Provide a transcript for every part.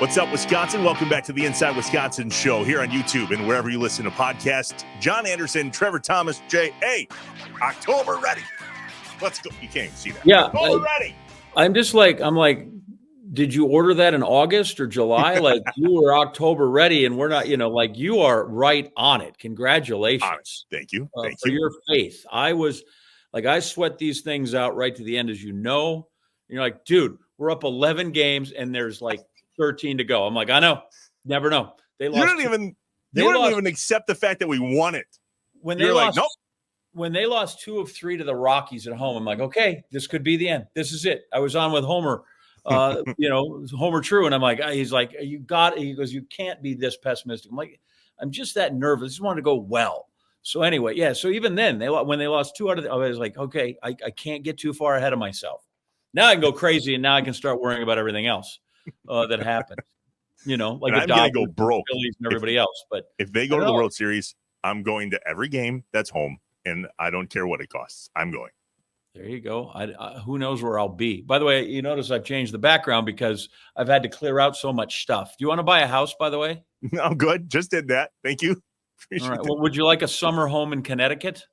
What's up, Wisconsin? Welcome back to the Inside Wisconsin show here on YouTube and wherever you listen to podcasts. John Anderson, Trevor Thomas, Jay. Hey, October ready. Let's go. You can't even see that. Yeah. October ready. I'm like, did you order that in August or July? Like you were October ready and we're not, like you are right on it. Congratulations. Thank you. For your faith. I sweat these things out right to the end, as you know. And you're like, dude, we're up 11 games and there's like 13 to go. I'm like, I know. Never know. They lost. You don't even accept the fact that we won it. You're like, nope. When they lost 2 of 3 to the Rockies at home, I'm like, okay, this could be the end. This is it. I was on with Homer, Homer True. And I'm like, he's like, he goes, you can't be this pessimistic. I'm like, I'm just that nervous. I just wanted to go well. So anyway, yeah. So even then when they lost 2 out of I was like, okay, I can't get too far ahead of myself. Now I can go crazy and now I can start worrying about everything else that happened. Like the Dodgers, go broke. Phillies, and everybody else. But if they go to the World Series, I'm going to every game that's home, and I don't care what it costs. I'm going. There you go. Who knows where I'll be? By the way, you notice I've changed the background because I've had to clear out so much stuff. Do you want to buy a house, by the way? No, good. Just did that. Thank you. All right. Well, would you like a summer home in Connecticut?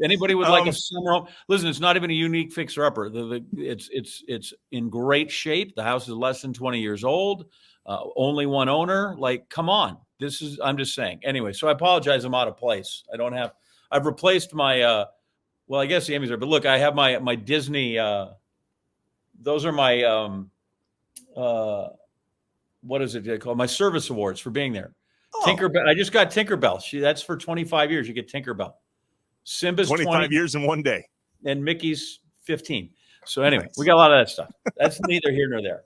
Anybody would like a summer home? Listen, it's not even a unique fixer-upper. It's in great shape. The house is less than 20 years old. Only one owner. Like, come on. I'm just saying. Anyway, so I apologize. I'm out of place. I've replaced my, I guess the Emmys are, but look, I have my Disney, those are my, what is it called? My service awards for being there. Oh. Tinkerbell. I just got Tinkerbell. That's for 25 years. You get Tinkerbell. Simba's 25 years in one day. And Mickey's 15. So anyway, We got a lot of that stuff. That's neither here nor there.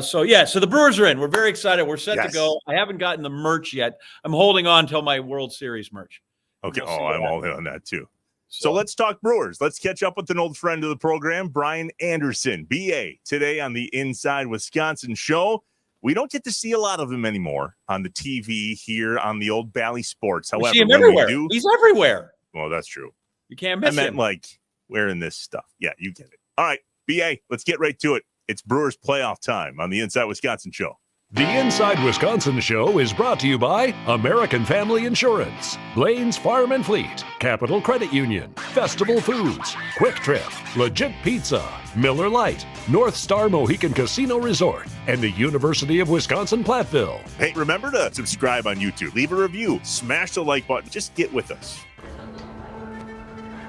So the Brewers are in. We're very excited. We're set to go. I haven't gotten the merch yet. I'm holding on till my World Series merch. Okay. I'm all in on that too. So let's talk Brewers. Let's catch up with an old friend of the program, Brian Anderson, BA, today on the Inside Wisconsin show. We don't get to see a lot of him anymore on the TV here on the old Bally Sports. However, we see him everywhere. He's everywhere. Well, that's true. You can't miss him. I meant like wearing this stuff. Yeah, you get it. All right, BA, let's get right to it. It's Brewers playoff time on the Inside Wisconsin show. The Inside Wisconsin show is brought to you by American Family Insurance, Blaine's Farm and Fleet, Capital Credit Union, Festival Foods, Quick Trip, Legit Pizza, Miller Lite, North Star Mohican Casino Resort, and the University of Wisconsin-Platteville. Hey, remember to subscribe on YouTube, leave a review, smash the like button, just get with us.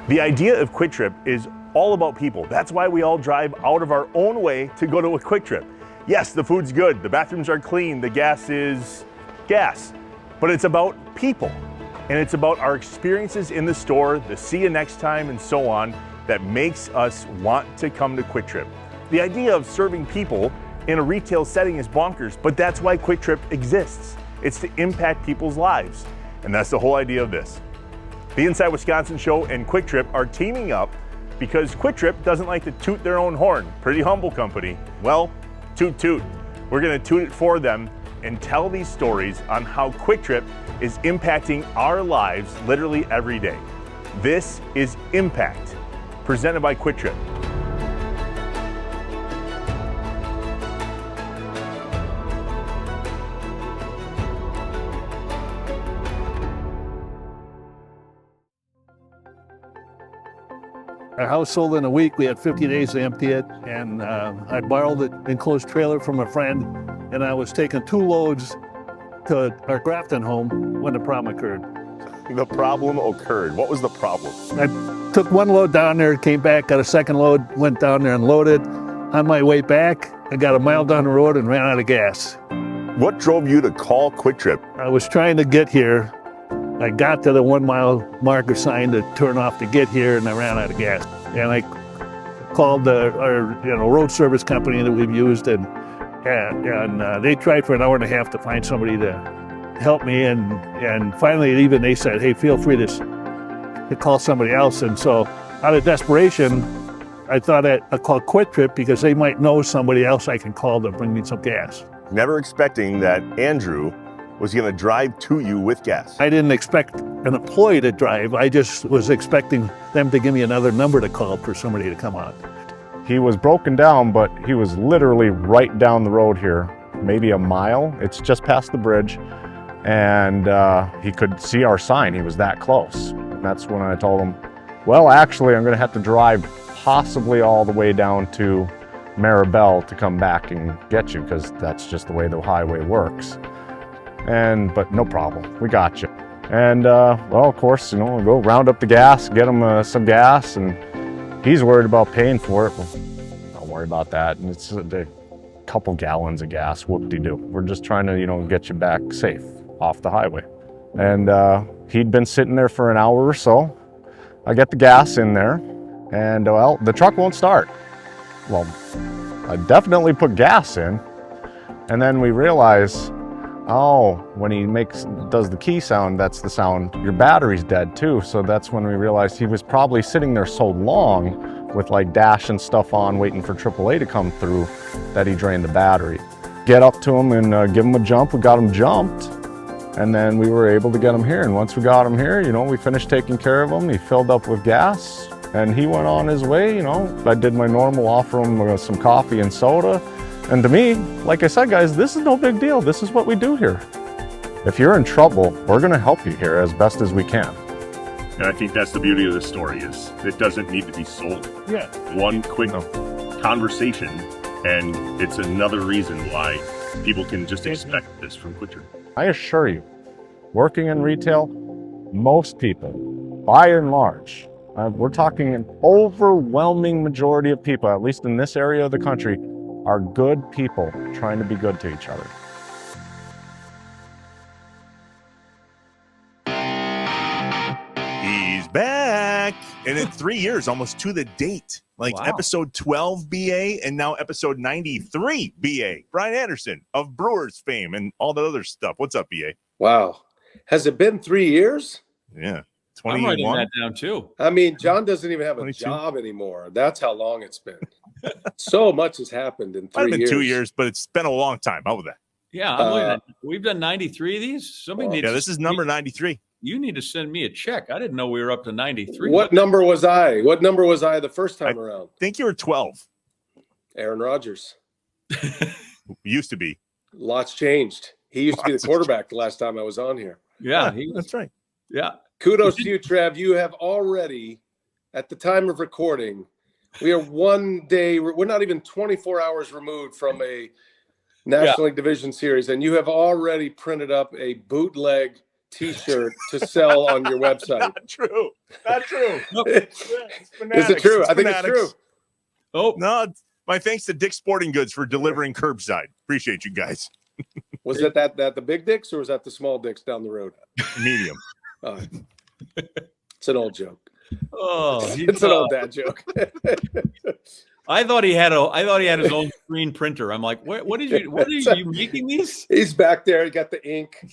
The idea of Quick Trip is all about people. That's why we all drive out of our own way to go to a Quick Trip. Yes, the food's good, the bathrooms are clean, the gas is gas, but it's about people. And it's about our experiences in the store, the see you next time, and so on, that makes us want to come to Quick Trip. The idea of serving people in a retail setting is bonkers, but that's why Quick Trip exists. It's to impact people's lives. And that's the whole idea of this. The Inside Wisconsin show and Quick Trip are teaming up because Quick Trip doesn't like to toot their own horn. Pretty humble company. Well, toot toot. We're going to toot it for them and tell these stories on how Quick Trip is impacting our lives literally every day. This is Impact, presented by Quick Trip. Our house sold in a week. We had 50 days to empty it, and I borrowed the enclosed trailer from a friend, and I was taking 2 loads to our Grafton home when the problem occurred. The problem occurred. What was the problem? I took 1 load down there, came back, got a 2nd load, went down there and loaded. On my way back, I got a mile down the road and ran out of gas. What drove you to call Quick Trip? I was trying to get here. I got to the 1 mile marker sign to turn off to get here, and I ran out of gas. And I called our road service company that we've used, and they tried for an hour and a half to find somebody to help me. And finally, even they said, "Hey, feel free to call somebody else." And so, out of desperation, I thought I'd call Quick Trip because they might know somebody else I can call to bring me some gas. Never expecting that Andrew was going to drive to you with gas. I didn't expect an employee to drive. I just was expecting them to give me another number to call for somebody to come out. He was broken down, but he was literally right down the road here maybe a mile. It's just past the bridge. And he could see our sign. He was that close. And that's when I told him, well, actually, I'm going to have to drive possibly all the way down to Maribel to come back and get you, because that's just the way the highway works. But no problem, we got you. And well, of course, we'll go round up the gas, get him some gas, and he's worried about paying for it. Well, don't worry about that. And it's a couple gallons of gas, whoop-de-doo. We're just trying to, get you back safe off the highway. And he'd been sitting there for an hour or so. I get the gas in there, and well, the truck won't start. Well, I definitely put gas in, and then we realize, when he does the key sound, that's the sound, your battery's dead too. So that's when we realized he was probably sitting there so long with like dash and stuff on, waiting for AAA to come through, that he drained the battery. Get up to him and give him a jump. We got him jumped, and then we were able to get him here. And once we got him here, we finished taking care of him. He filled up with gas, and he went on his way. I did my normal, offer him some coffee and soda. And to me, like I said, guys, this is no big deal. This is what we do here. If you're in trouble, we're going to help you here as best as we can. And I think that's the beauty of this story, is it doesn't need to be sold. Yeah. One quick conversation, and it's another reason why people can just expect this from Quick Trip. I assure you, working in retail, most people, by and large, we're talking an overwhelming majority of people, at least in this area of the country, are good people trying to be good to each other. He's back. And in 3 years, almost to the date, episode 12 BA and now episode 93 BA. Brian Anderson of Brewers fame and all that other stuff. What's up, BA? Wow. Has it been 3 years? Yeah. I'm writing that down too. I mean, John doesn't even have a 22. job anymore. That's how long it's been. So much has happened in 3 years. Might have been 2 years, but it's been a long time. How was that? Yeah, I'm looking at, we've done 93 of these. Somebody needs. Yeah, this is number 93. You need to send me a check. I didn't know we were up to 93. What number was I? What number was I the first time around? I think you were 12. Aaron Rodgers. Used to be. Lots changed. He used to be the quarterback the last time I was on here. Yeah, that's right. Yeah. Kudos to you, Trev. You have already, at the time of recording, we are 1 day, we're not even 24 hours removed from a National League Division Series, and you have already printed up a bootleg T-shirt to sell on your website. Not true. Not true. Is it true? I think it's true. Oh, no. My thanks to Dick's Sporting Goods for delivering curbside. Appreciate you guys. Was that the big dicks or was that the small dicks down the road? Medium. It's an old joke. Oh, it's an old dad joke. I thought he had his own screen printer. I'm like, what are you making these? He's back there. He got the ink.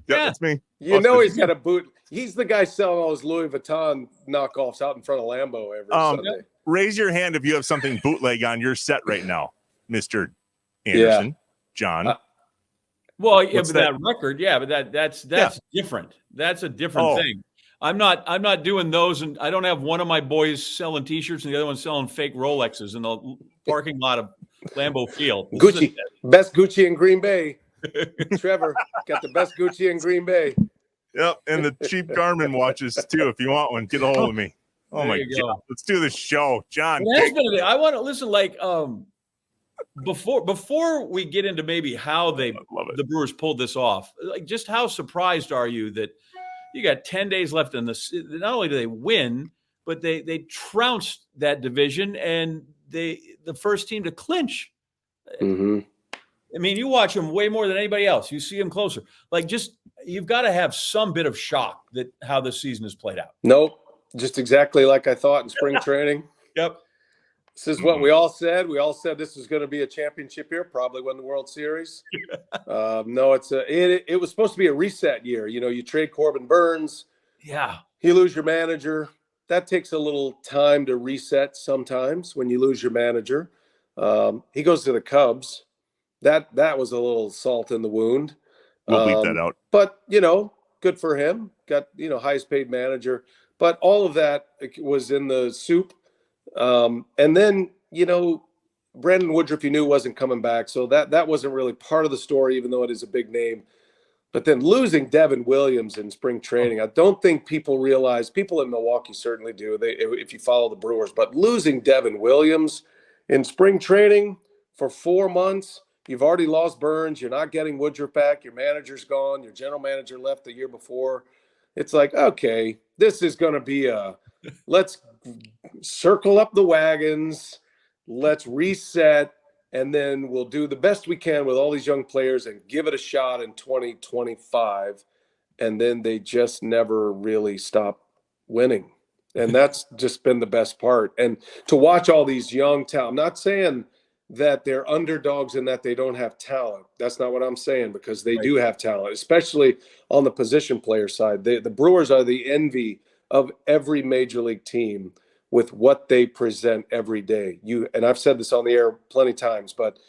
Yeah, that's me. He's got a boot. He's the guy selling all his Louis Vuitton knockoffs out in front of Lambeau every Sunday. Raise your hand if you have something bootleg on your set right now, Mr. Anderson, John. Well, yeah, but that record, but that's different. That's a different thing. I'm not doing those, and I don't have one of my boys selling T-shirts and the other one selling fake Rolexes in the parking lot of Lambeau Field. Gucci, best Gucci in Green Bay. Trevor got the best Gucci in Green Bay. Yep, and the cheap Garmin watches too. If you want one, get a hold of me. Oh my God, let's do this show, John. I want to listen. Before we get into maybe how the Brewers pulled this off, just how surprised are you that you got 10 days left in this? Not only do they win, but they trounced that division and the first team to clinch. Mm-hmm. I mean, you watch them way more than anybody else. You see them closer. You've got to have some bit of shock that how this season has played out. Nope, just exactly like I thought in spring training. Yep. This is what we all said. We all said this was going to be a championship year, probably win the World Series. No, it was supposed to be a reset year. You trade Corbin Burns. Yeah. You lose your manager. That takes a little time to reset sometimes when you lose your manager. He goes to the Cubs. That was a little salt in the wound. We'll leave that out. But, good for him. Got, highest paid manager. But all of that was in the soup. And then, Brandon Woodruff, you knew wasn't coming back, so that wasn't really part of the story, even though it is a big name. But then losing Devin Williams in spring training, I don't think people realize. People in Milwaukee certainly do. If you follow the Brewers, but losing Devin Williams in spring training for 4 months, you've already lost Burns. You're not getting Woodruff back. Your manager's gone. Your general manager left the year before. It's like, okay, this is going to be let's circle up the wagons. Let's reset. And then we'll do the best we can with all these young players and give it a shot in 2025. And then they just never really stop winning. And that's just been the best part. And to watch all these young talent, I'm not saying that they're underdogs and that they don't have talent. That's not what I'm saying, because they do have talent, especially on the position player side. The Brewers are the envy of every major league team with what they present every day. And I've said this on the air plenty of times, but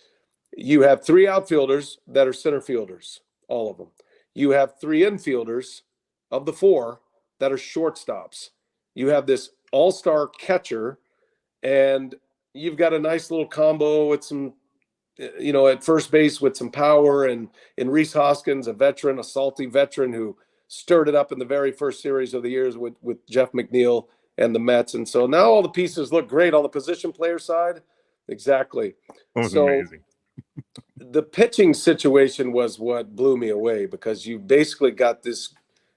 you have 3 outfielders that are center fielders, all of them. You have 3 infielders of the 4 that are shortstops. You have this all-star catcher, and you've got a nice little combo with some, at first base with some power, and in Rhys Hoskins, a salty veteran who stirred it up in the very first series of the years with Jeff McNeil and the Mets. And so now all the pieces look great on the position player side. Exactly. That was so amazing. The pitching situation was what blew me away, because you basically got this,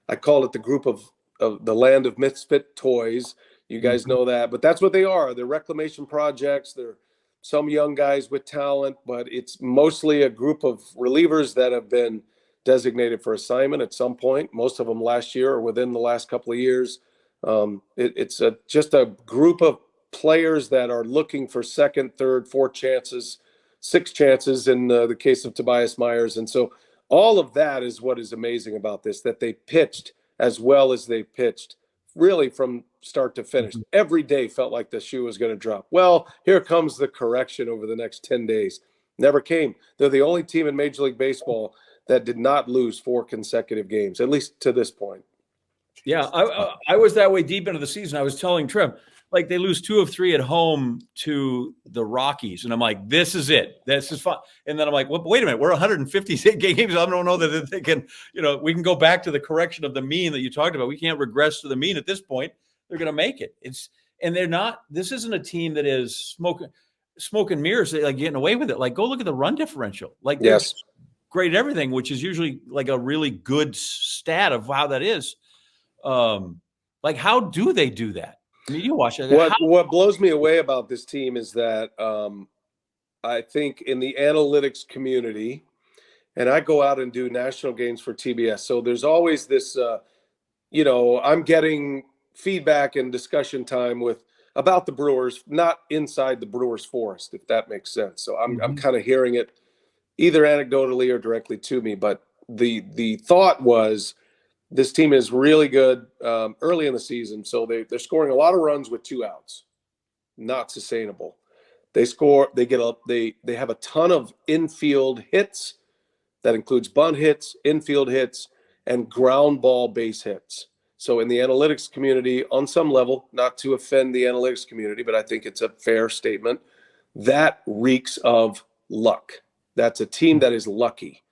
I call it the group of the land of misfit toys. You guys know that, but that's what they are. They're reclamation projects. They're some young guys with talent, but it's mostly a group of relievers that have been designated for assignment at some point, most of them last year or within the last couple of years. It's just a group of players that are looking for second, third, fourth chances, 6 chances in the case of Tobias Myers. And so all of that is what is amazing about this, that they pitched as well as they pitched, really from start to finish. Every day felt like the shoe was going to drop. Well, here comes the correction over the next 10 days. Never came. They're the only team in Major League Baseball that did not lose 4 consecutive games, at least to this point. Yeah, I was that way deep into the season. I was telling Trim, like, they lose 2 of 3 at home to the Rockies, and I'm like, this is it. This is fun. And then I'm like, well, wait a minute, we're 158 games. I don't know that they can, we can go back to the correction of the mean that you talked about. We can't regress to the mean at this point. They're going to make it. And they're not. This isn't a team that is smoke and mirrors, like getting away with it. Like, go look at the run differential. Like, they're great at everything, which is usually like a really good stat of how that is. Like, how do they do that? I mean, you watch it. What blows me away about this team is that I think in the analytics community, and I go out and do national games for TBS, so there's always this, I'm getting feedback and discussion time about the Brewers, not inside the Brewers forest, if that makes sense. So I'm kind of hearing it either anecdotally or directly to me. But the thought was, this team is really good early in the season, so they're scoring a lot of runs with 2 outs. Not sustainable. They have a ton of infield hits. That includes bunt hits, infield hits, and ground ball base hits. So in the analytics community, on some level, not to offend the analytics community, but I think it's a fair statement, that reeks of luck. That's a team that is lucky.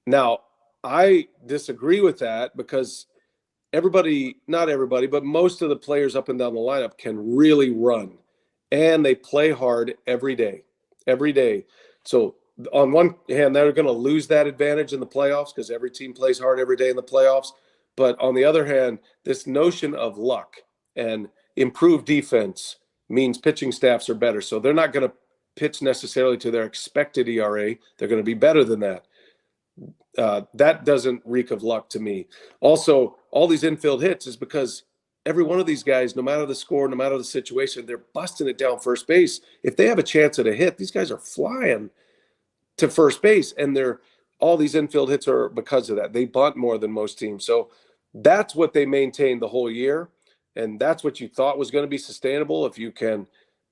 Now, I disagree with that, because not everybody, but most of the players up and down the lineup can really run, and they play hard every day. So on one hand, they're going to lose that advantage in the playoffs, because every team plays hard every day in the playoffs. But on the other hand, this notion of luck and improved defense means pitching staffs are better. So they're not going to pitch necessarily to their expected ERA. They're going to be better than that. That doesn't reek of luck to me. Also, all these infield hits is because every one of these guys, no matter the score, no matter the situation, they're busting it down first base. If they have a chance at a hit, these guys are flying to first base, and all these infield hits are because of that. They bunt more than most teams. So that's what they maintained the whole year, and that's what you thought was going to be sustainable if you can.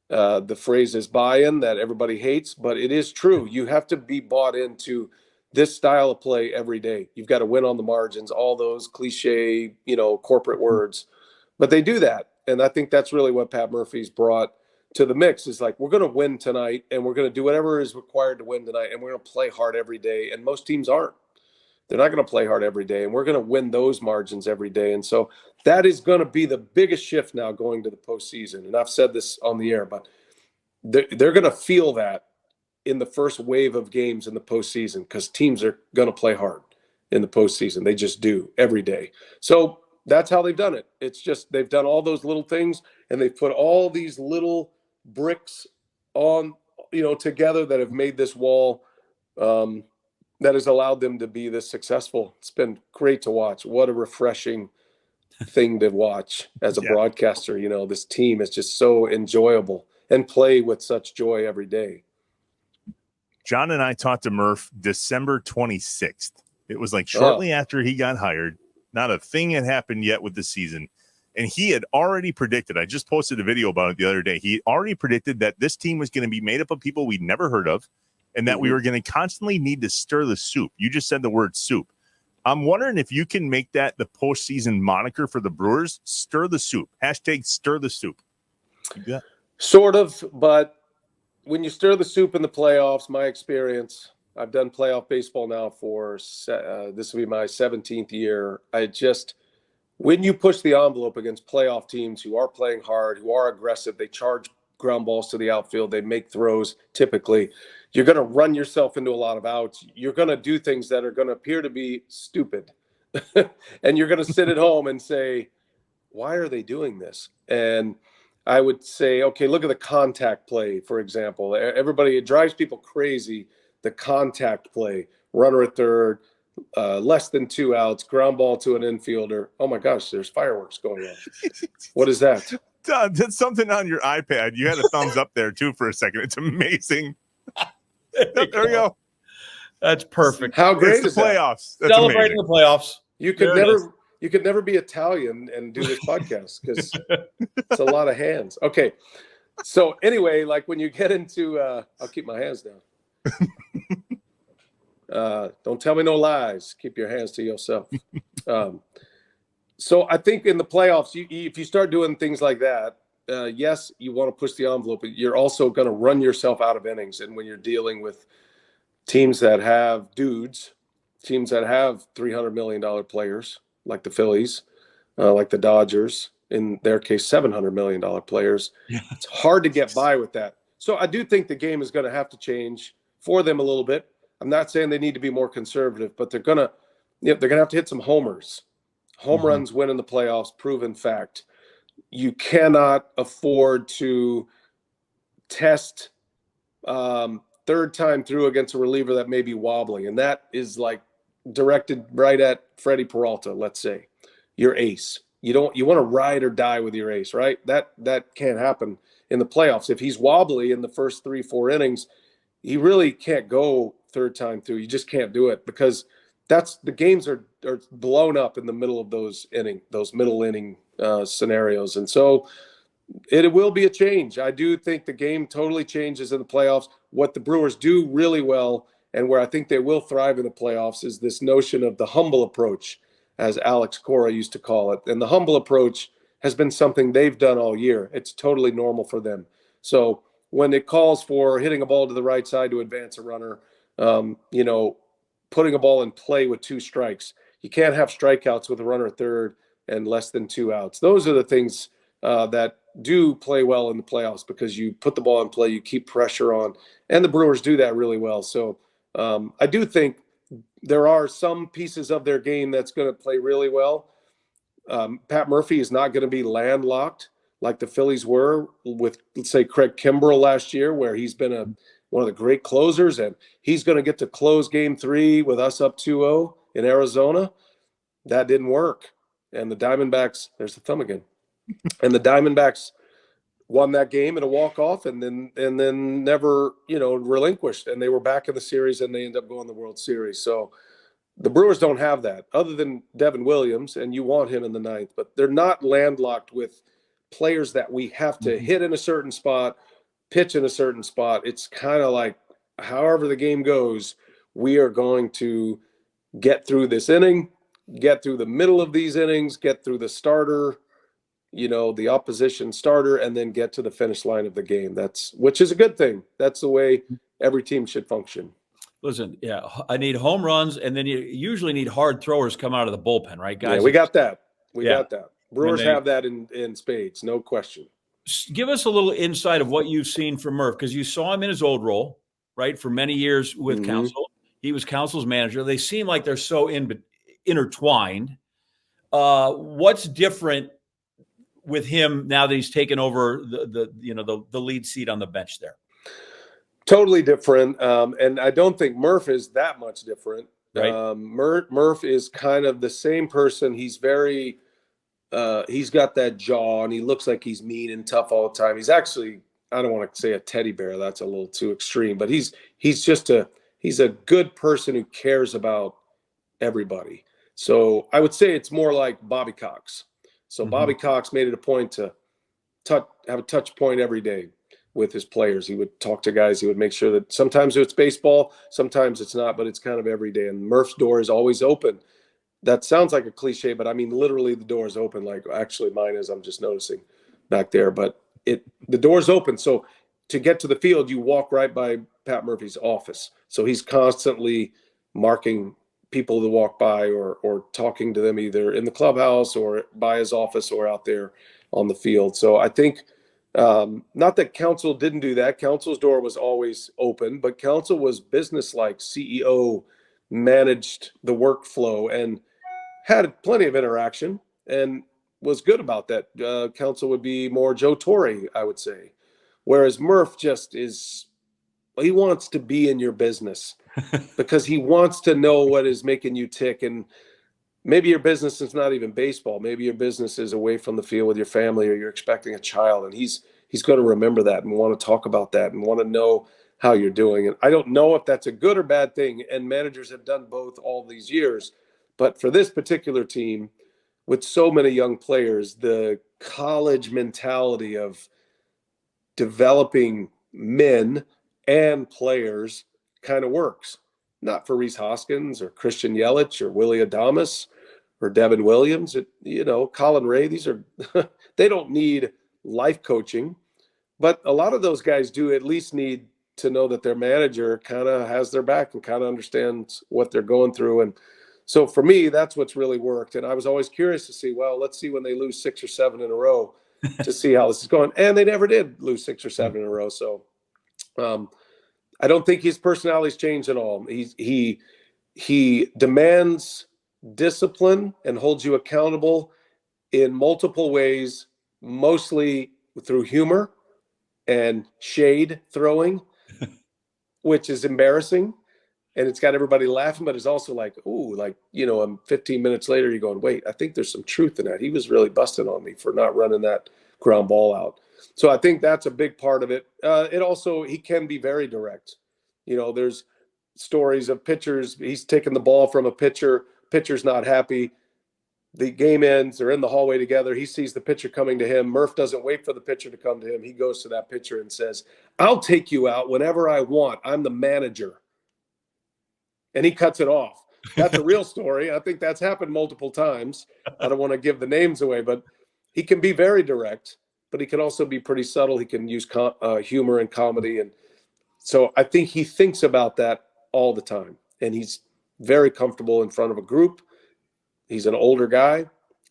The phrase is buy-in that everybody hates, but it is true. You have to be bought into this style of play every day. You've got to win on the margins, all those cliche, corporate words, but they do that. And I think that's really what Pat Murphy's brought to the mix is like, we're going to win tonight, and we're going to do whatever is required to win tonight, and we're going to play hard every day. And most teams aren't. They're not going to play hard every day, and we're going to win those margins every day. And so that is going to be the biggest shift now going to the postseason. And I've said this on the air, but they're going to feel that in the first wave of games in the postseason, because teams are going to play hard in the postseason. They just do every day. So that's how they've done it. It's just they've done all those little things, and they've put all these little bricks on, together that have made this wall that has allowed them to be this successful. It's been great to watch. What a refreshing thing to watch as a broadcaster. This team is just so enjoyable and play with such joy every day. John and I talked to Murph December 26th. It was like shortly after he got hired. Not a thing had happened yet with the season. And he had already predicted, I just posted a video about it the other day. He already predicted that this team was going to be made up of people we'd never heard of, and that we were going to constantly need to stir the soup. You just said the word soup. I'm wondering if you can make that the postseason moniker for the Brewers. Stir the soup. Hashtag stir the soup. Yeah. Sort of, but when you stir the soup in the playoffs, my experience, I've done playoff baseball now for, this will be my 17th year. When you push the envelope against playoff teams who are playing hard, who are aggressive, they charge ground balls to the outfield, they make throws typically, you're going to run yourself into a lot of outs. You're going to do things that are going to appear to be stupid. And you're going to sit at home and say, why are they doing this? And I would say, okay, look at the contact play, for example. Everybody, it drives people crazy, the contact play, runner at third, less than 2 outs, ground ball to an infielder. Oh my gosh, there's fireworks going on. What is that? That's something on your iPad. You had a thumbs up there too for a second. It's amazing. There we go. That's perfect. How great it's is the that? playoffs. That's Celebrating amazing. the playoffs. You could never be Italian and do this podcast, because it's a lot of hands. Okay. So anyway, like when you get into I'll keep my hands down. Don't tell me no lies. Keep your hands to yourself. So I think in the playoffs, if you start doing things like that, yes, you want to push the envelope, but you're also going to run yourself out of innings. And when you're dealing with teams that have dudes, teams that have $300 million players, like the Phillies, like the Dodgers, in their case, $700 million players, it's hard to get by with that. So I do think the game is going to have to change for them a little bit. I'm not saying they need to be more conservative, but they're going to have to hit some homers. Home runs win in the playoffs, proven fact. You cannot afford to test third time through against a reliever that may be wobbling. And that is like directed right at Freddie Peralta, let's say, your ace. You want to ride or die with your ace, right? That can't happen in the playoffs. If he's wobbly in the first 3-4 innings, he really can't go third time through. You just can't do it, because the games are blown up in the middle of those middle inning scenarios. And so it will be a change. I do think the game totally changes in the playoffs. What the Brewers do really well, and where I think they will thrive in the playoffs, is this notion of the humble approach, as Alex Cora used to call it. And the humble approach has been something they've done all year. It's totally normal for them. So when it calls for hitting a ball to the right side to advance a runner, putting a ball in play with 2 strikes, you can't have strikeouts with a runner at third and less than 2 outs. Those are the things that do play well in the playoffs, because you put the ball in play, you keep pressure on, and the Brewers do that really well. So I do think there are some pieces of their game that's going to play really well. Pat Murphy is not going to be landlocked like the Phillies were with, let's say, Craig Kimbrell last year, where he's been one of the great closers, and he's going to get to close game 3 with us up 2-0 in Arizona. That didn't work. And the Diamondbacks, there's the thumb again. And the Diamondbacks won that game in a walk-off, and then never, relinquished. And they were back in the series, and they ended up going to the World Series. So the Brewers don't have that, other than Devin Williams, and you want him in the 9th. But they're not landlocked with players that we have to hit in a certain spot, pitch in a certain spot. It's kind of like, however the game goes, we are going to get through this inning, get through the middle of these innings, get through the starter the opposition starter and then get to the finish line of the game. Which is a good thing. That's the way every team should function. Listen, yeah, I need home runs, and then you usually need hard throwers come out of the bullpen, right, guys? Yeah, we got that. We Yeah. got that. Brewers have that in spades, no question. Give us a little insight of what you've seen from Murph, because you saw him in his old role, right, for many years with Counsell. He was Counsell's manager. They seem like they're so intertwined. What's different with him now that he's taken over the lead seat on the bench there? Totally different. And I don't think Murph is that much different. Right. Murph is kind of the same person. He's very, he's got that jaw and he looks like he's mean and tough all the time. He's actually, I don't want to say a teddy bear. That's a little too extreme, but he's a good person who cares about everybody. So I would say it's more like Bobby Cox. So Bobby Cox made it a point to have a touch point every day with his players. He would talk to guys. He would make sure that sometimes it's baseball, sometimes it's not, but it's kind of every day. And Murph's door is always open. That sounds like a cliche, but I mean, literally the door is open. Like actually mine is, I'm just noticing back there, but the door's open. So to get to the field, you walk right by Pat Murphy's office. So he's constantly marking people to walk by or talking to them either in the clubhouse or by his office or out there on the field. So I think, not that Counsell didn't do that. Counsell's door was always open, but Counsell was businesslike, CEO, managed the workflow and had plenty of interaction and was good about that. Counsell would be more Joe Torre, I would say. Whereas Murph just he wants to be in your business because he wants to know what is making you tick. And maybe your business is not even baseball. Maybe your business is away from the field with your family or you're expecting a child. And he's going to remember that and want to talk about that and want to know how you're doing. And I don't know if that's a good or bad thing. And managers have done both all these years. But for this particular team, with so many young players, the college mentality of developing men and players kind of works. Not for Rhys Hoskins or Christian Yelich or Willie Adames or Devin Williams. Colin Ray, these are they don't need life coaching, but a lot of those guys do at least need to know that their manager kind of has their back and kind of understands what they're going through. And so for me, that's what's really worked. And I was always curious to see, well, let's see when they lose 6 or 7 in a row to see how this is going. And they never did lose 6 or 7 in a row. So I don't think his personality's changed at all. He demands discipline and holds you accountable in multiple ways, mostly through humor and shade throwing, which is embarrassing. And it's got everybody laughing, but it's also like, ooh, 15 minutes later, you're going, wait, I think there's some truth in that. He was really busting on me for not running that ground ball out. So I think that's a big part of it. He can be very direct. There's stories of pitchers. He's taking the ball from a pitcher's not happy. The game ends. They're in the hallway together. He sees the pitcher coming to him. Murph doesn't wait for the pitcher to come to him. He goes to that pitcher and says, I'll take you out whenever I want. I'm the manager. And he cuts it off. That's a real story. I think that's happened multiple times. I don't want to give the names away, but he can be very direct, but he can also be pretty subtle. He can use humor and comedy. And so I think he thinks about that all the time. And he's very comfortable in front of a group. He's an older guy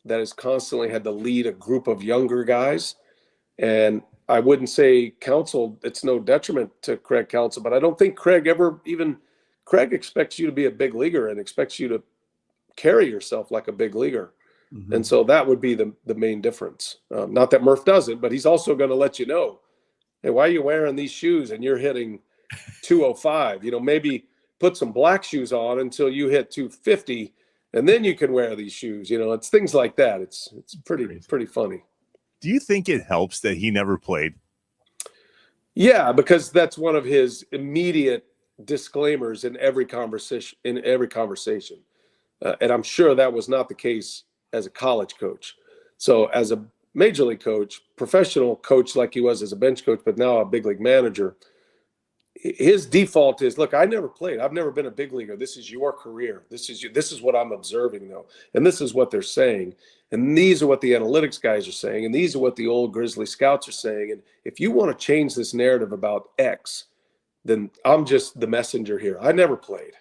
that has constantly had to lead a group of younger guys. And I wouldn't say Counsell, it's no detriment to Craig Counsell, but I don't think Craig expects you to be a big leaguer and expects you to carry yourself like a big leaguer. Mm-hmm. And so that would be the main difference. Not that Murph doesn't, but he's also going to let you know, hey, why are you wearing these shoes and you're hitting 205? Maybe put some black shoes on until you hit 250, and then you can wear these shoes. It's things like that. It's pretty funny. Do you think it helps that he never played? Yeah, because that's one of his immediate disclaimers in every conversation. And I'm sure that was not the case as a college coach. So as a major league coach, professional coach like he was as a bench coach, but now a big league manager, his default is, look, I never played. I've never been a big leaguer. This is your career. This is what I'm observing, though. And this is what they're saying. And these are what the analytics guys are saying. And these are what the old Grizzly scouts are saying. And if you want to change this narrative about X, then I'm just the messenger here. I never played.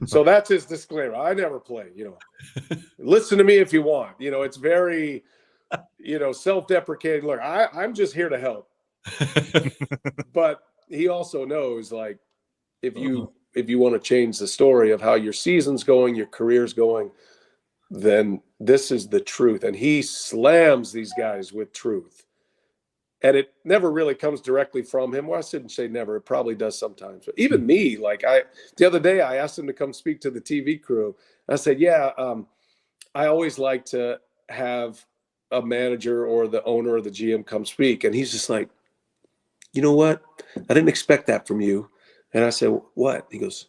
So that's his disclaimer. I never played, Listen to me if you want. It's very, self-deprecating. Look, I'm just here to help. But he also knows, like, if you want to change the story of how your season's going, your career's going, then this is the truth. And he slams these guys with truth. And it never really comes directly from him. Well, I shouldn't say never. It probably does sometimes. But even me, like the other day, I asked him to come speak to the TV crew. I said, I always like to have a manager or the owner or the GM come speak. And he's just like, you know what? I didn't expect that from you. And I said, what? He goes,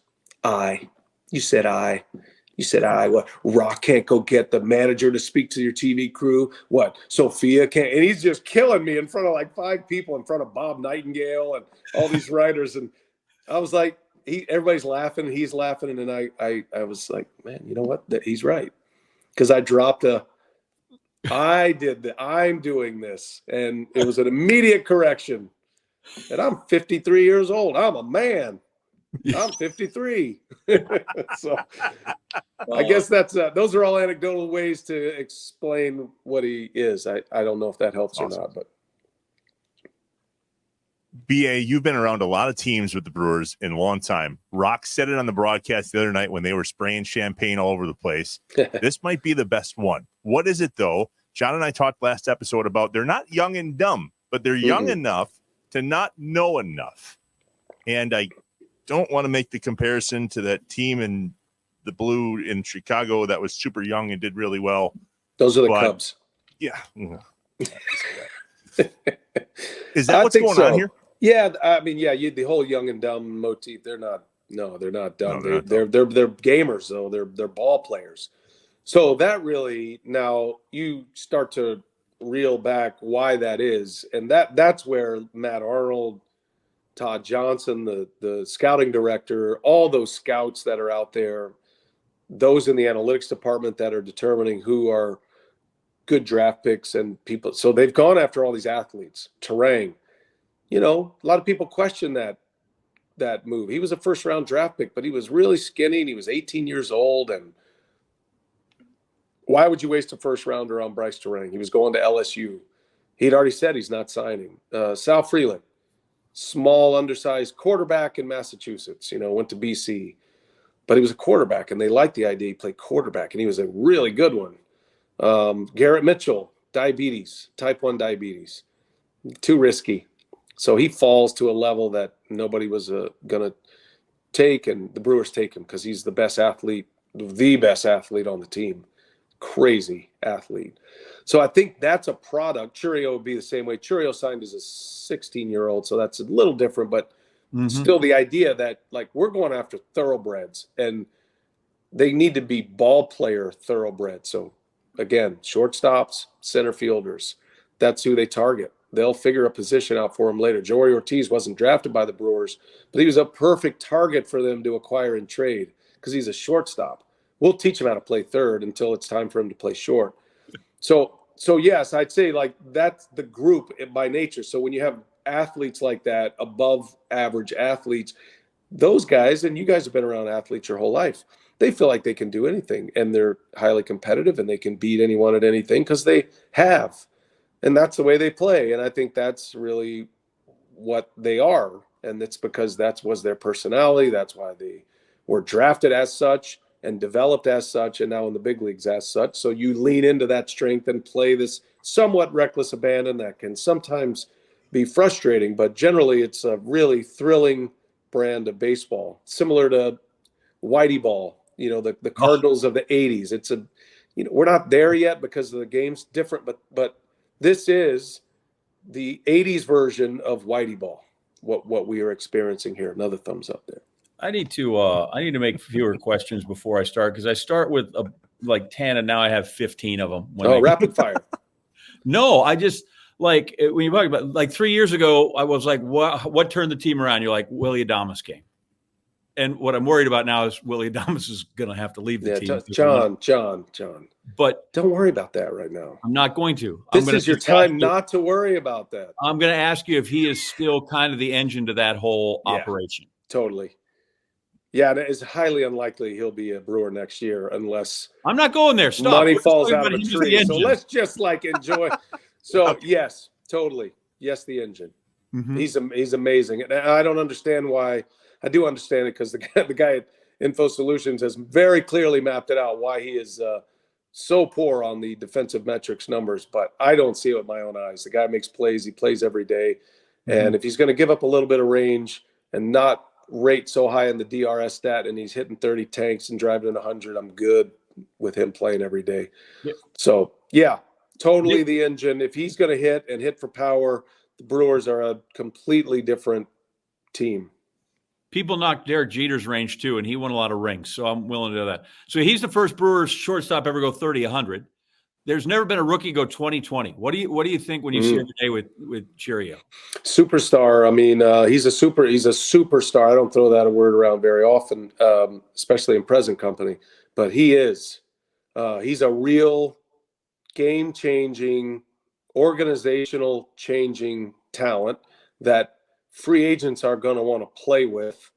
you said what? Rock can't go get the manager to speak to your TV crew. What? Sophia can't. And he's just killing me in front of like 5 people, in front of Bob Nightingale and all these writers. And I was like, everybody's laughing. He's laughing. And then I was like, man, you know what? He's right. Because I dropped I'm doing this. And it was an immediate correction. And I'm 53 years old. I'm a man. I'm 53. So I guess that's those are all anecdotal ways to explain what he is. I don't know if that helps or not, but BA, you've been around a lot of teams with the Brewers in a long time. Rock said it on the broadcast the other night when they were spraying champagne all over the place. This might be the best one. What is it, though? John and I talked last episode about they're not young and dumb, but they're young enough to not know enough. And I don't want to make the comparison to that team in the blue in Chicago that was super young and did really well. Those are the Cubs. Yeah. Is that what's going on here? Yeah, I mean, the whole young and dumb motif. They're not dumb. No, they're gamers though. They're ball players. So that really, now you start to reel back why that is, and that's where Matt Arnold, Todd Johnson, the scouting director, all those scouts that are out there, those in the analytics department that are determining who are good draft picks and people. So they've gone after all these athletes. Terang, a lot of people question that move. He was a first round draft pick, but he was really skinny and he was 18 years old. And why would you waste a first rounder on Bryce Terang? He was going to LSU. He'd already said he's not signing. Sal Freeland, small, undersized quarterback in Massachusetts, went to BC, but he was a quarterback and they liked the idea he played quarterback and he was a really good one. Garrett Mitchell, diabetes, type 1 diabetes, too risky. So he falls to a level that nobody was going to take, and the Brewers take him because he's the best athlete on the team. Crazy athlete. So I think that's a product. Churio would be the same way. Churio signed as a 16-year-old, so that's a little different, but still the idea that, like, we're going after thoroughbreds, and they need to be ball player thoroughbreds. So, again, shortstops, center fielders, that's who they target. They'll figure a position out for him later. Joey Ortiz wasn't drafted by the Brewers, but he was a perfect target for them to acquire and trade because he's a shortstop. We'll teach him how to play third until it's time for him to play short. So yes, I'd say like that's the group by nature. So when you have athletes like that, above average athletes, those guys, and you guys have been around athletes your whole life, they feel like they can do anything and they're highly competitive and they can beat anyone at anything because they have. And that's the way they play. And I think that's really what they are. And it's because that was their personality. That's why they were drafted as such and developed as such, and now in the big leagues as such. So you lean into that strength and play this somewhat reckless abandon that can sometimes be frustrating, but generally it's a really thrilling brand of baseball, similar to Whitey ball, the Cardinals of the 80s. It's we're not there yet because the game's different, but this is the 80s version of Whitey ball, what we are experiencing here. Another thumbs up there. I need to make fewer questions before I start because I start with like 10 and now I have 15 of them. Rapid fire. No, when you talk about like 3 years ago, I was like, what turned the team around? You're like, Willie Adames came. And what I'm worried about now is Willie Adames is going to have to leave the team. John. But don't worry about that right now. I'm not going to. This is your time not to worry about that. I'm going to ask you if he is still kind of the engine to that whole operation. Totally. Yeah, and it's highly unlikely he'll be a Brewer next year unless I'm not going there. Stop. Money falls out of a tree. So let's just enjoy. So yes, totally. Yes, the engine. Mm-hmm. He's amazing. And I don't understand why. I do understand it because the guy at Info Solutions has very clearly mapped it out why he is so poor on the defensive metrics numbers. But I don't see it with my own eyes. The guy makes plays. He plays every day. Mm-hmm. And if he's going to give up a little bit of range and not rate so high in the DRS stat and he's hitting 30 tanks and driving in 100, I'm good with him playing every day. Yep. So, yeah, totally the engine. If he's going to hit for power, the Brewers are a completely different team. People knocked Derek Jeter's range too, and he won a lot of rings, so I'm willing to do that. So he's the first Brewers shortstop ever go 30-100. There's never been a rookie go 20-20. What do you think when you see him today with Cheerio? Superstar. I mean, he's a superstar. I don't throw that word around very often, especially in present company. But he is. He's a real game-changing, organizational-changing talent that free agents are going to want to play with.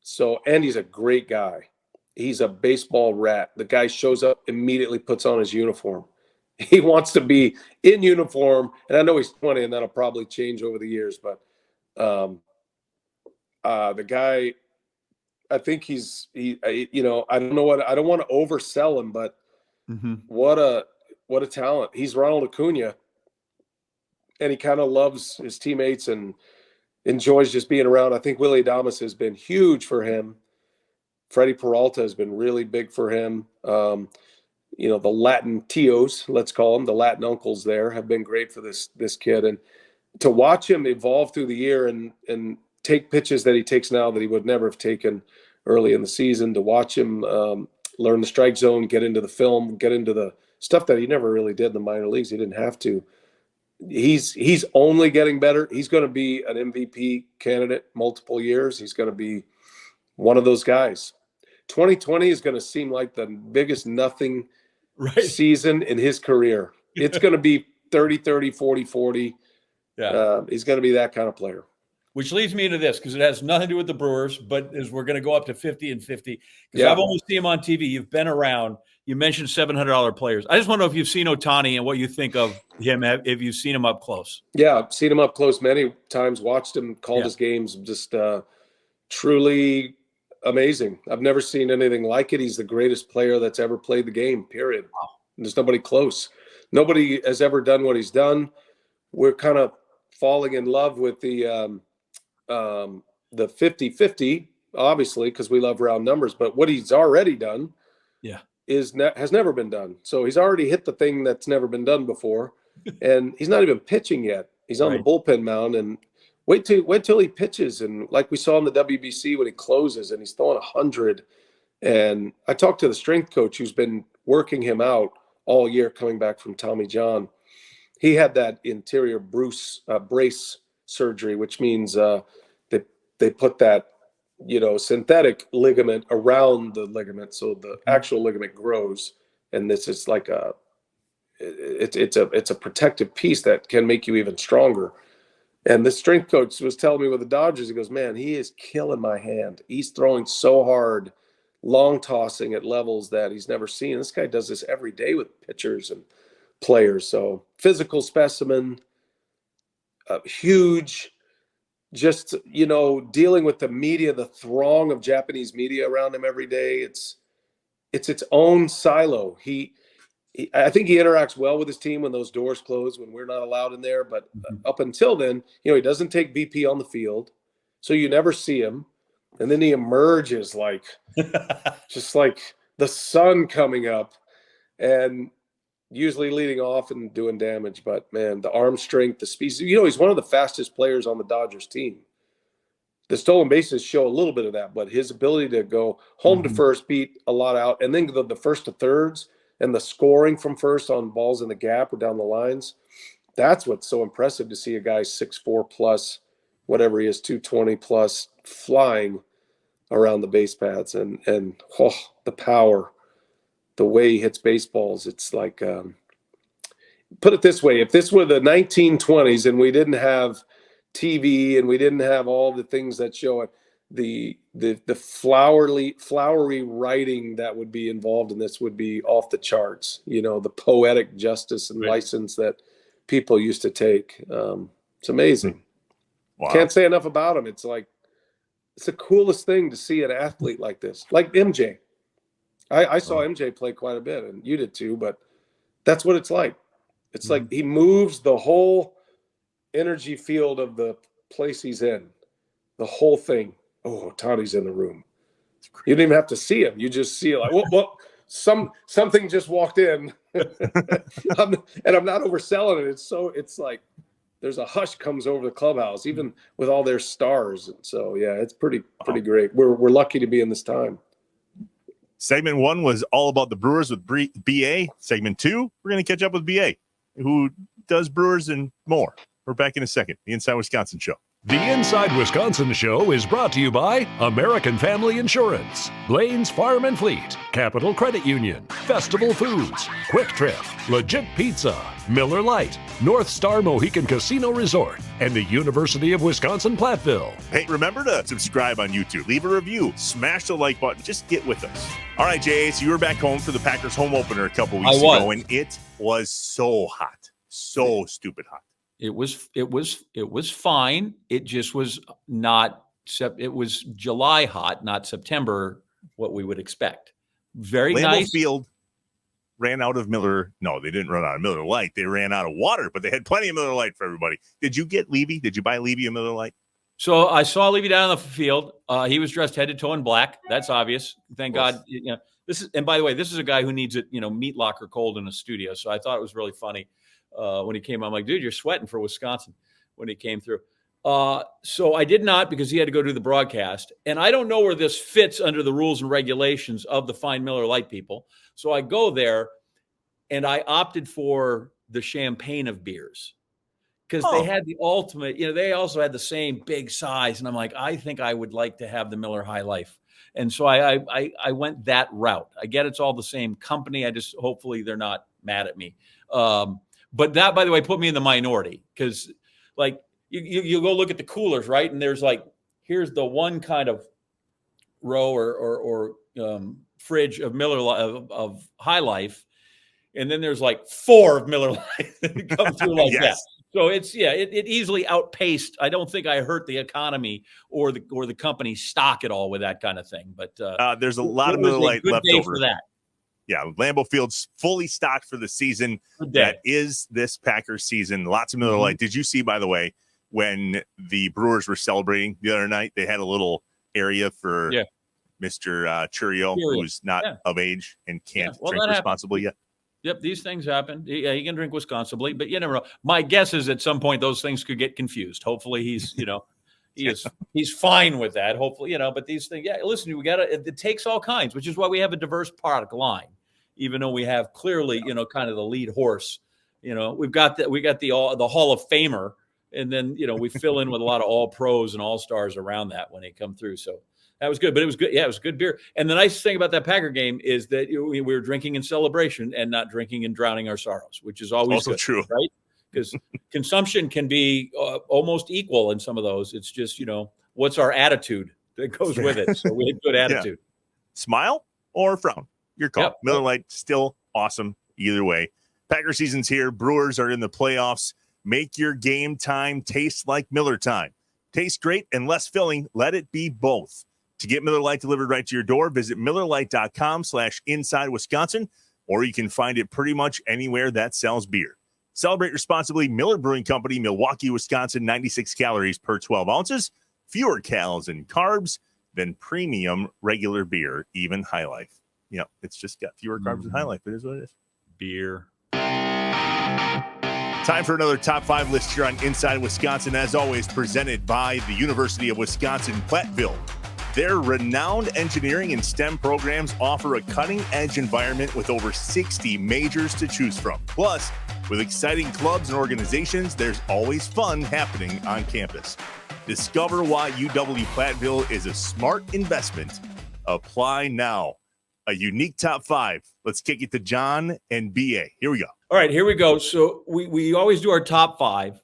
So, and he's a great guy. He's a baseball rat. The guy shows up, immediately puts on his uniform. He wants to be in uniform. And I know he's 20 and that'll probably change over the years, but the guy, I think I don't know I don't want to oversell him, but what a talent. He's Ronald Acuna and he kind of loves his teammates and enjoys just being around. I think Willie Adames has been huge for him. Freddie Peralta has been really big for him. The Latin tios, let's call them, the Latin uncles there have been great for this kid. And to watch him evolve through the year and take pitches that he takes now that he would never have taken early in the season, to watch him learn the strike zone, get into the film, get into the stuff that he never really did in the minor leagues. He didn't have to. He's only getting better. He's going to be an MVP candidate multiple years. He's going to be one of those guys. 2020 is going to seem like the biggest nothing season in his career. It's going to be 30-30, 40-40. Yeah. He's going to be that kind of player. Which leads me into this, because it has nothing to do with the Brewers, but as we're going to go up to 50-50. Because I've only seen him on TV. You've been around. You mentioned $700 players. I just want to know if you've seen Ohtani and what you think of him, if you've seen him up close. Yeah, I've seen him up close many times, watched him, called his games, just truly amazing. I've never seen anything like it. He's the greatest player that's ever played the game, period. Wow. There's nobody close. Nobody has ever done what he's done. We're kind of falling in love with the 50-50, obviously, because we love round numbers. But what he's already done has never been done. So he's already hit the thing that's never been done before. And he's not even pitching yet. He's on the bullpen mound. And wait till he pitches. And like we saw in the WBC when he closes and he's throwing 100. And I talked to the strength coach who's been working him out all year coming back from Tommy John. He had that interior brace surgery, which means they put that synthetic ligament around the ligament, so the actual ligament grows, and this is like it's a protective piece that can make you even stronger. And the strength coach was telling me with the Dodgers, he goes, man, he is killing my hand. He's throwing so hard, long tossing at levels that he's never seen. This guy does this every day with pitchers and players. So physical specimen, huge. Just, dealing with the media, the throng of Japanese media around him every day. It's its own silo. I think he interacts well with his team when those doors close, when we're not allowed in there. But up until then, he doesn't take BP on the field. So you never see him. And then he emerges just like the sun coming up and usually leading off and doing damage. But, man, the arm strength, the speed. He's one of the fastest players on the Dodgers team. The stolen bases show a little bit of that, but his ability to go home to first, beat a lot out, and then the first to thirds and the scoring from first on balls in the gap or down the lines, that's what's so impressive to see a guy 6'4" plus, whatever he is, 220 plus, flying around the base paths, and the power, the way he hits baseballs. It's like, put it this way, if this were the 1920s and we didn't have TV and we didn't have all the things that show it, the flowery writing that would be involved in this would be off the charts. The poetic justice and license that people used to take. It's amazing. Wow. Can't say enough about him. It's like, it's the coolest thing to see an athlete like this, like MJ. I saw MJ play quite a bit, and you did too, but that's what it's like. It's like he moves the whole energy field of the place he's in, the whole thing. Oh, Tony's in the room. You didn't even have to see him. You just see like, something just walked in. I'm not overselling it. It's like there's a hush comes over the clubhouse, even with all their stars. And so, yeah, it's pretty great. We're lucky to be in this time. Segment 1 was all about the Brewers with BA. Segment 2, we're going to catch up with BA, who does Brewers and more. We're back in a second. The Inside Wisconsin Show. The Inside Wisconsin Show is brought to you by American Family Insurance, Blaine's Farm and Fleet, Capital Credit Union, Festival Foods, Quick Trip, Legit Pizza, Miller Lite, North Star Mohican Casino Resort, and the University of Wisconsin-Platteville. Hey, remember to subscribe on YouTube. Leave a review. Smash the like button. Just get with us. All right, Jay, so you were back home for the Packers home opener a couple weeks ago, and it was so hot. So stupid hot. It was fine. It just was not. It was July hot, not September. What we would expect. Very Lambeau nice. Field ran out of Miller. No, they didn't run out of Miller Lite. They ran out of water, but they had plenty of Miller Lite for everybody. Did you get Levy? Did you buy Levy a Miller Lite? So I saw Levy down on the field. He was dressed head to toe in black. That's obvious. Thank God. This is. And by the way, this is a guy who needs it. Meat locker cold in a studio. So I thought it was really funny. When he came, I'm like, dude, you're sweating for Wisconsin when he came through. So I did not, because he had to go do the broadcast. And I don't know where this fits under the rules and regulations of the fine Miller Lite people. So I go there and I opted for the champagne of beers because they had the ultimate, they also had the same big size. And I'm like, I think I would like to have the Miller High Life. And so I went that route. I get it's all the same company. Hopefully they're not mad at me. But that, by the way, put me in the minority because, like, you go look at the coolers, right? And there's like, here's the one kind of row or fridge of Miller of High Life, and then there's like 4 of Miller Lite that come through like that. So it easily outpaced. I don't think I hurt the economy or the company stock at all with that kind of thing. But there's a lot of Miller Lite left over for that. Yeah, Lambeau Field's fully stocked for the season. That is this Packers season. Lots of Miller Lite. Did you see, by the way, when the Brewers were celebrating the other night, they had a little area for Mr. Churio, who's not of age and can't drink responsibly yet? Yep, these things happen. Yeah, he can drink responsibly, but you never know. My guess is at some point those things could get confused. Hopefully he's, he's fine with that. Hopefully, but these things, listen, it takes all kinds, which is why we have a diverse product line, even though we have clearly, kind of the lead horse. We got the Hall of Famer, and then, we fill in with a lot of all pros and all stars around that when they come through. So that was good, but it was good. Yeah, it was good beer. And the nice thing about that Packer game is that we were drinking in celebration and not drinking and drowning our sorrows, which is always also good, true, right? Because consumption can be almost equal in some of those. It's just, what's our attitude that goes with it. So we had good attitude. Smile or frown, your call. Yep. Miller Lite, still awesome either way. Packer season's here. Brewers are in the playoffs. Make your game time taste like Miller time. Tastes great and less filling. Let it be both. To get Miller Lite delivered right to your door, visit MillerLite.com/InsideWisconsin, or you can find it pretty much anywhere that sells beer. Celebrate responsibly. Miller Brewing Company, Milwaukee, Wisconsin, 96 calories per 12 ounces. Fewer calories and carbs than premium regular beer, even High Life. It's just got fewer carbs than High Life. It is what it is. Beer. Time for another top 5 list here on Inside Wisconsin, as always, presented by the University of Wisconsin-Platteville. Their renowned engineering and STEM programs offer a cutting-edge environment with over 60 majors to choose from. Plus, With exciting clubs and organizations, there's always fun happening on campus. Discover why UW Platteville is a smart investment. Apply now. A unique top 5. Let's kick it to John and BA. Here we go. All right, here we go. So we always do our top 5.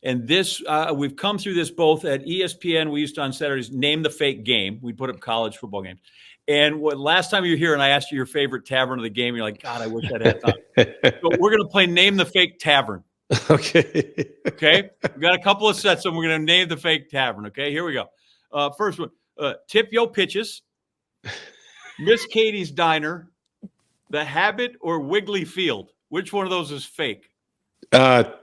And this, we've come through this both at ESPN. We used to on Saturdays name the fake game. We'd put up college football games. And last time you were here and I asked you your favorite tavern of the game, you're like, God, I wish I'd had time. So we're going to play Name the Fake Tavern. Okay. Okay. We've got a couple of sets, and we're going to name the fake tavern. Okay. Here we go. First one, Tip Yo Pitches, Miss Katie's Diner, The Habit, or Wiggly Field. Which one of those is fake?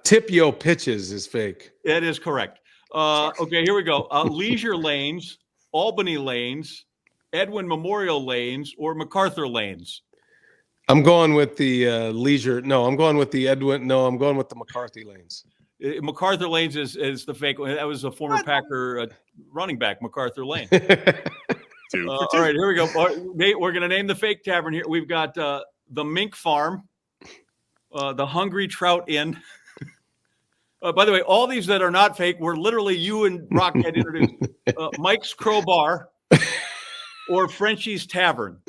Tip Yo Pitches is fake. That is correct. Okay, here we go. Leisure Lanes, Albany Lanes, Edwin Memorial Lanes, or MacArthur Lanes. I'm going with the leisure. No, I'm going with the Edwin. No, I'm going with the McCarthy Lanes. MacArthur Lanes is the fake one. That was a former Packer running back, MacArthur Lane. All right, here we go. Nate, we're going to name the fake tavern here. We've got the Mink Farm, the Hungry Trout Inn. By the way, all these that are not fake were literally you and Brock had introduced. Mike's Crowbar or Frenchie's Tavern.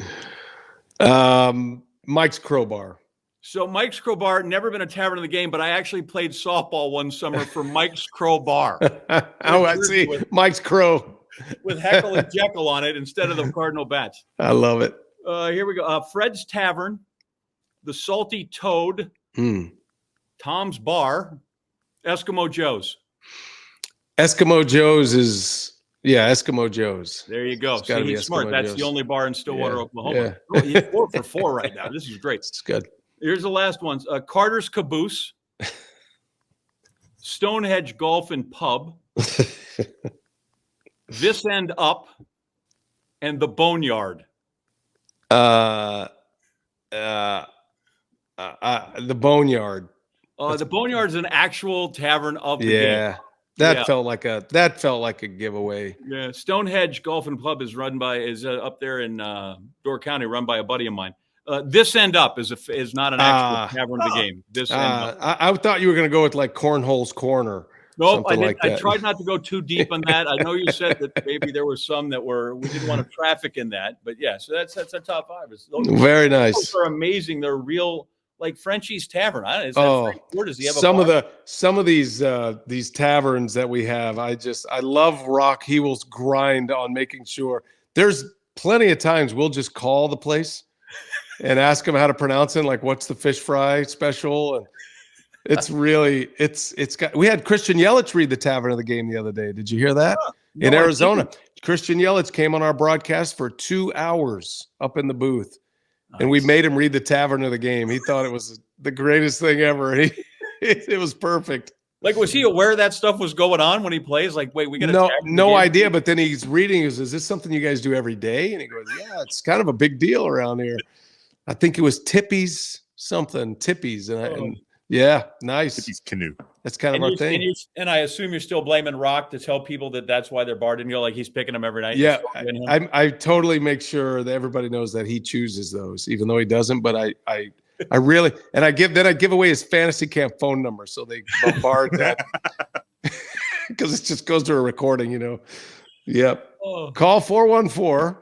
Mike's Crowbar. So Mike's Crowbar, never been a tavern in the game, but I actually played softball one summer for Mike's Crowbar. Oh, I see. Mike's Crow. With Heckle and Jekyll on it instead of the Cardinal bats. I love it. Here we go. Fred's Tavern, the Salty Toad, Tom's Bar, Eskimo Joe's. Eskimo Joe's is, Eskimo Joe's. There you go. See, he's smart. That's Joe's. The only bar in Stillwater, Oklahoma. Yeah. Oh, he's 4 for 4 right now. This is great. It's good. Here's the last ones. Carter's Caboose, Stonehenge Golf and Pub, This End Up, and the Boneyard. The Boneyard. The Boneyard is an actual tavern of the game. Yeah. That felt like a giveaway. Yeah, Stonehenge Golf and Pub is up there in Door County, run by a buddy of mine. This End Up is not an actual tavern of the game. This End Up. I thought you were going to go with like Cornhole's Corner. Nope, I tried not to go too deep on that. I know you said that maybe there were some that we didn't want to traffic in that, but yeah. So that's a top 5. Very nice. Those are amazing. They're real. Like Frenchie's Tavern. Where does he have some of these taverns that we have? I love Rock Hewell's grind on making sure. There's plenty of times we'll just call the place and ask them how to pronounce it, like what's the fish fry special, and it's really we had Christian Yelich read the tavern of the game the other day. Did you hear that? In Arizona, Christian Yelich came on our broadcast for 2 hours up in the booth. Nice. And we made him read the tavern of the game. He thought it was the greatest thing ever. It was perfect. Like, was he aware that stuff was going on when he plays? Like, wait, we got no idea. But then he's reading. Is this something you guys do every day? And he goes, yeah, it's kind of a big deal around here. I think it was Tippy's something. Tippy's. And yeah, nice. Tippy's Canoe. That's kind of our thing. And I assume you're still blaming Rock to tell people that's why they're barred, and you're like, he's picking them every night. Yeah, I totally make sure that everybody knows that he chooses those, even though he doesn't. But I really, and I give away his fantasy camp phone number, so they bombard that because it just goes to a recording, Yep. Oh. Call 414.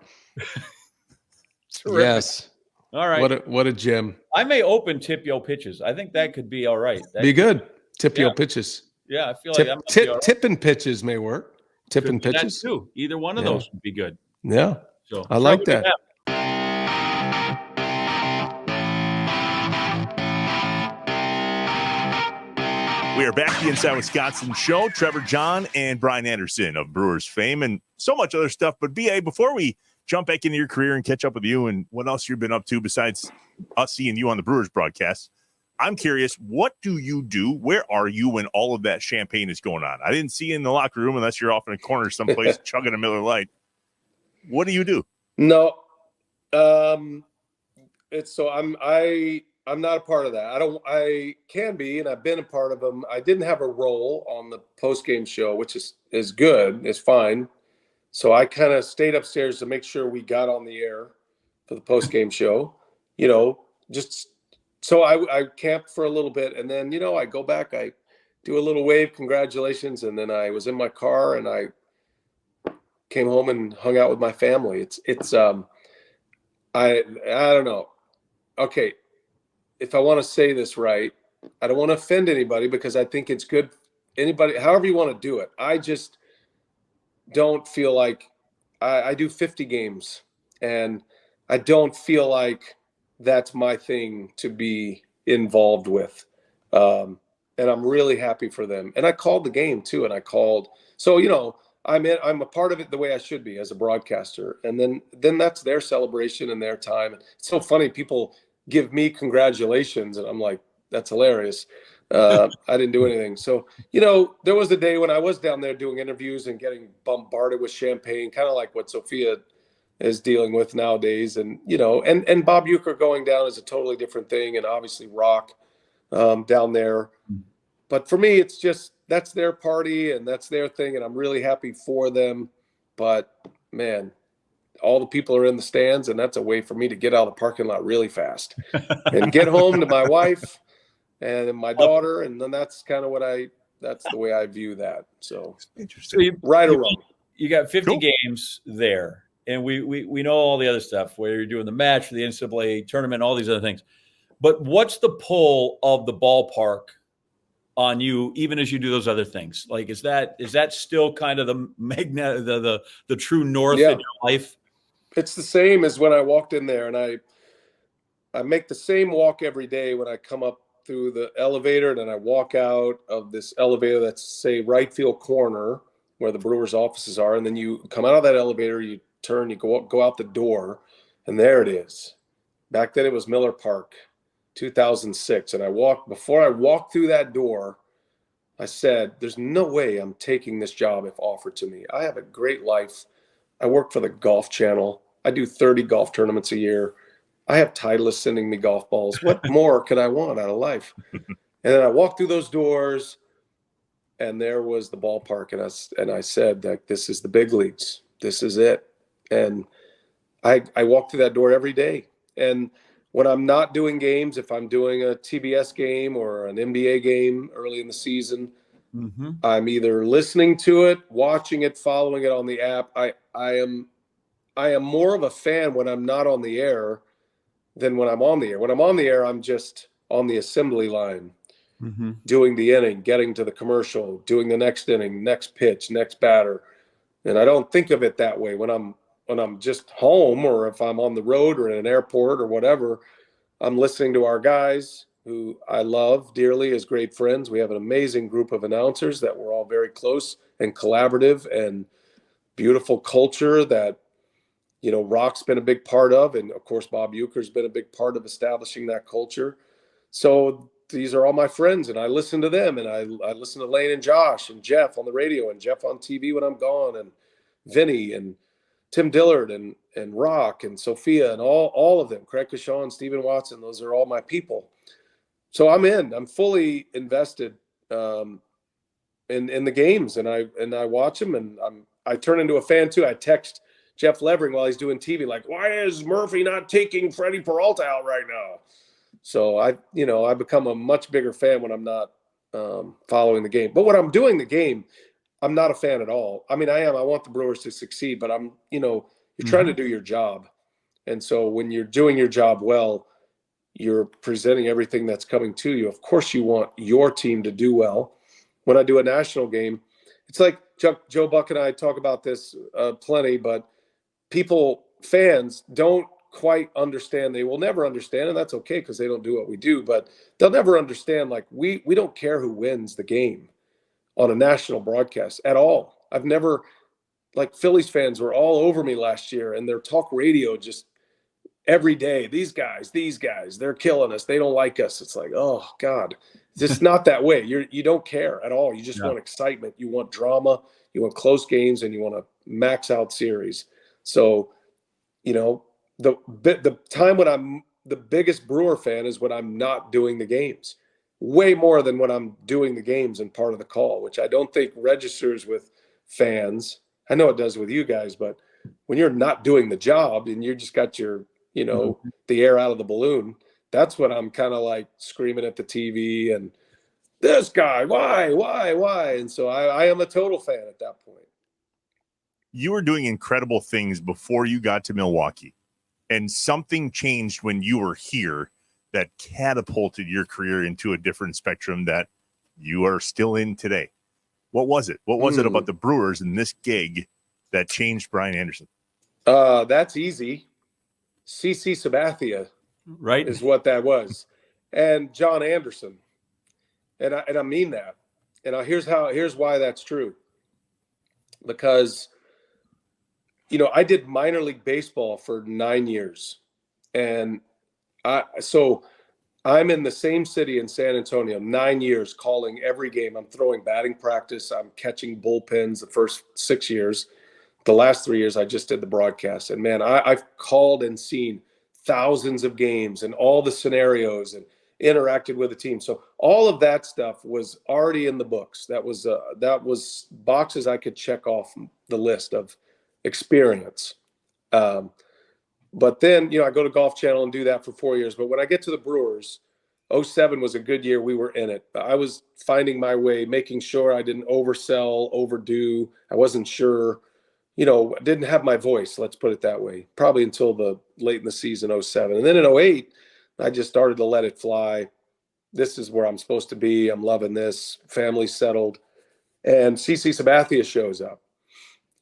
Yes. All right. What a gem. I may open Tip Yo Pitches. I think that could be all right. Be good. Tip Yo Pitches. Yeah, I feel like tip and pitches may work. Tip and pitches too. Either one of those would be good. Yeah. So I like that. We are back the Inside Wisconsin show. Trevor John and Brian Anderson of Brewers fame and so much other stuff. But BA, before we jump back into your career and catch up with you and what else you've been up to besides us seeing you on the Brewers broadcast, I'm curious, what do you do? Where are you when all of that champagne is going on? I didn't see you in the locker room unless you're off in a corner someplace chugging a Miller Lite. What do you do? No, I'm not a part of that. I can be, and I've been a part of them. I didn't have a role on the post-game show, which is good. It's fine. So I kind of stayed upstairs to make sure we got on the air for the post-game show. Just so I camped for a little bit, and then, I go back, I do a little wave, congratulations. And then I was in my car and I came home and hung out with my family. I don't know. Okay. If I want to say this right, I don't want to offend anybody because I think it's good. Anybody, however you want to do it. I just don't feel like I do 50 games, and I don't feel like that's my thing to be involved with. And I'm really happy for them. And I called the game too. And so, I'm a part of it the way I should be as a broadcaster. And then that's their celebration and their time. It's so funny. People give me congratulations and I'm like, that's hilarious. I didn't do anything. So, there was a day when I was down there doing interviews and getting bombarded with champagne, kind of like what Sophia is dealing with nowadays. And, and Bob Uecker going down is a totally different thing. And obviously Rock down there. But for me, it's just, that's their party and that's their thing. And I'm really happy for them. But man, all the people are in the stands, and that's a way for me to get out of the parking lot really fast and get home to my wife and my daughter. And then that's kind of that's the way I view that. So Interesting. So right or wrong. You got 50 Cool. games there, and we know all the other stuff where you're doing the match for the NCAA tournament, all these other things. But what's the pull of the ballpark on you, even as you do those other things? Like, is that still kind of the true north in your life? It's the same as when I walked in there, and I make the same walk every day when I come up through the elevator, and then I walk out of this elevator that's, say, right field corner where the Brewers offices are, and then you come out of that elevator, you turn, you go out the door, and there it is. Back then it was Miller Park, 2006, and before I walked through that door, I said, there's no way I'm taking this job if offered to me. I have a great life. I work for the Golf Channel. I do 30 golf tournaments a year. I have Titleist sending me golf balls. What more could I want out of life? And then I walked through those doors, and there was the ballpark. And I said, like, this is the big leagues. This is it. And I walk through that door every day. And when I'm not doing games, if I'm doing a TBS game or an NBA game early in the season, I'm either listening to it, watching it, following it on the app. I am more of a fan when I'm not on the air than when I'm on the air. When I'm on the air, I'm just on the assembly line, doing the inning, getting to the commercial, doing the next inning, next pitch, next batter. And I don't think of it that way when I'm just home, or if I'm on the road or in an airport or whatever. I'm listening to our guys who I love dearly as great friends. We have an amazing group of announcers that we're all very close and collaborative, and beautiful culture that, Rock's been a big part of. And of course, Bob Uecker's been a big part of establishing that culture. So these are all my friends, and I listen to them, and I listen to Lane and Josh and Jeff on the radio, and Jeff on TV when I'm gone, and Vinny and Tim Dillard and Rock and Sophia and all of them, Craig Kashaw, Stephen Watson. Those are all my people. So I'm fully invested in the games, and I watch them, and I turn into a fan too. I text Jeff Levering while he's doing TV, like, why is Murphy not taking Freddie Peralta out right now? So I become a much bigger fan when I'm not following the game. But when I'm doing the game, I'm not a fan at all. I mean, I want the Brewers to succeed, but you're trying to do your job. And so when you're doing your job well, you're presenting everything that's coming to you. Of course, you want your team to do well. When I do a national game, it's like Joe Buck and I talk about this plenty, but fans don't quite understand. They will never understand, and that's okay because they don't do what we do, but they'll never understand, like, we don't care who wins the game on a national broadcast at all. I've never, like, Phillies fans were all over me last year, and their talk radio just every day, these guys, they're killing us. They don't like us. It's like, oh God, it's just not that way. You don't care at all. You just want excitement. You want drama. You want close games, and you want a max out series. So, the time when I'm the biggest Brewer fan is when I'm not doing the games, way more than when I'm doing the games and part of the call, which I don't think registers with fans. I know it does with you guys, but when you're not doing the job and you just got your, the air out of the balloon, that's when I'm kind of like screaming at the TV and this guy, why? And so I am a total fan at that point. You were doing incredible things before you got to Milwaukee, and something changed when you were here that catapulted your career into a different spectrum that you are still in today. What was it? What was it about the Brewers and this gig that changed Brian Anderson? That's easy. CC Sabathia, Right. is what that was, and John Anderson, and I mean that. And here's why that's true. Because, I did minor league baseball for 9 years, and I'm in the same city in San Antonio, 9 years, calling every game. I'm throwing batting practice. I'm catching bullpens the first 6 years. The last 3 years, I just did the broadcast. And man, I've called and seen thousands of games and all the scenarios and interacted with the team. So all of that stuff was already in the books. That was boxes I could check off the list of experience. But then, I go to Golf Channel and do that for 4 years. But when I get to the Brewers, 07 was a good year. We were in it. I was finding my way, making sure I didn't oversell, overdo. I wasn't sure, didn't have my voice, let's put it that way, probably until the late in the season, 07. And then in 08, I just started to let it fly. This is where I'm supposed to be. I'm loving this. Family settled. And CC Sabathia shows up.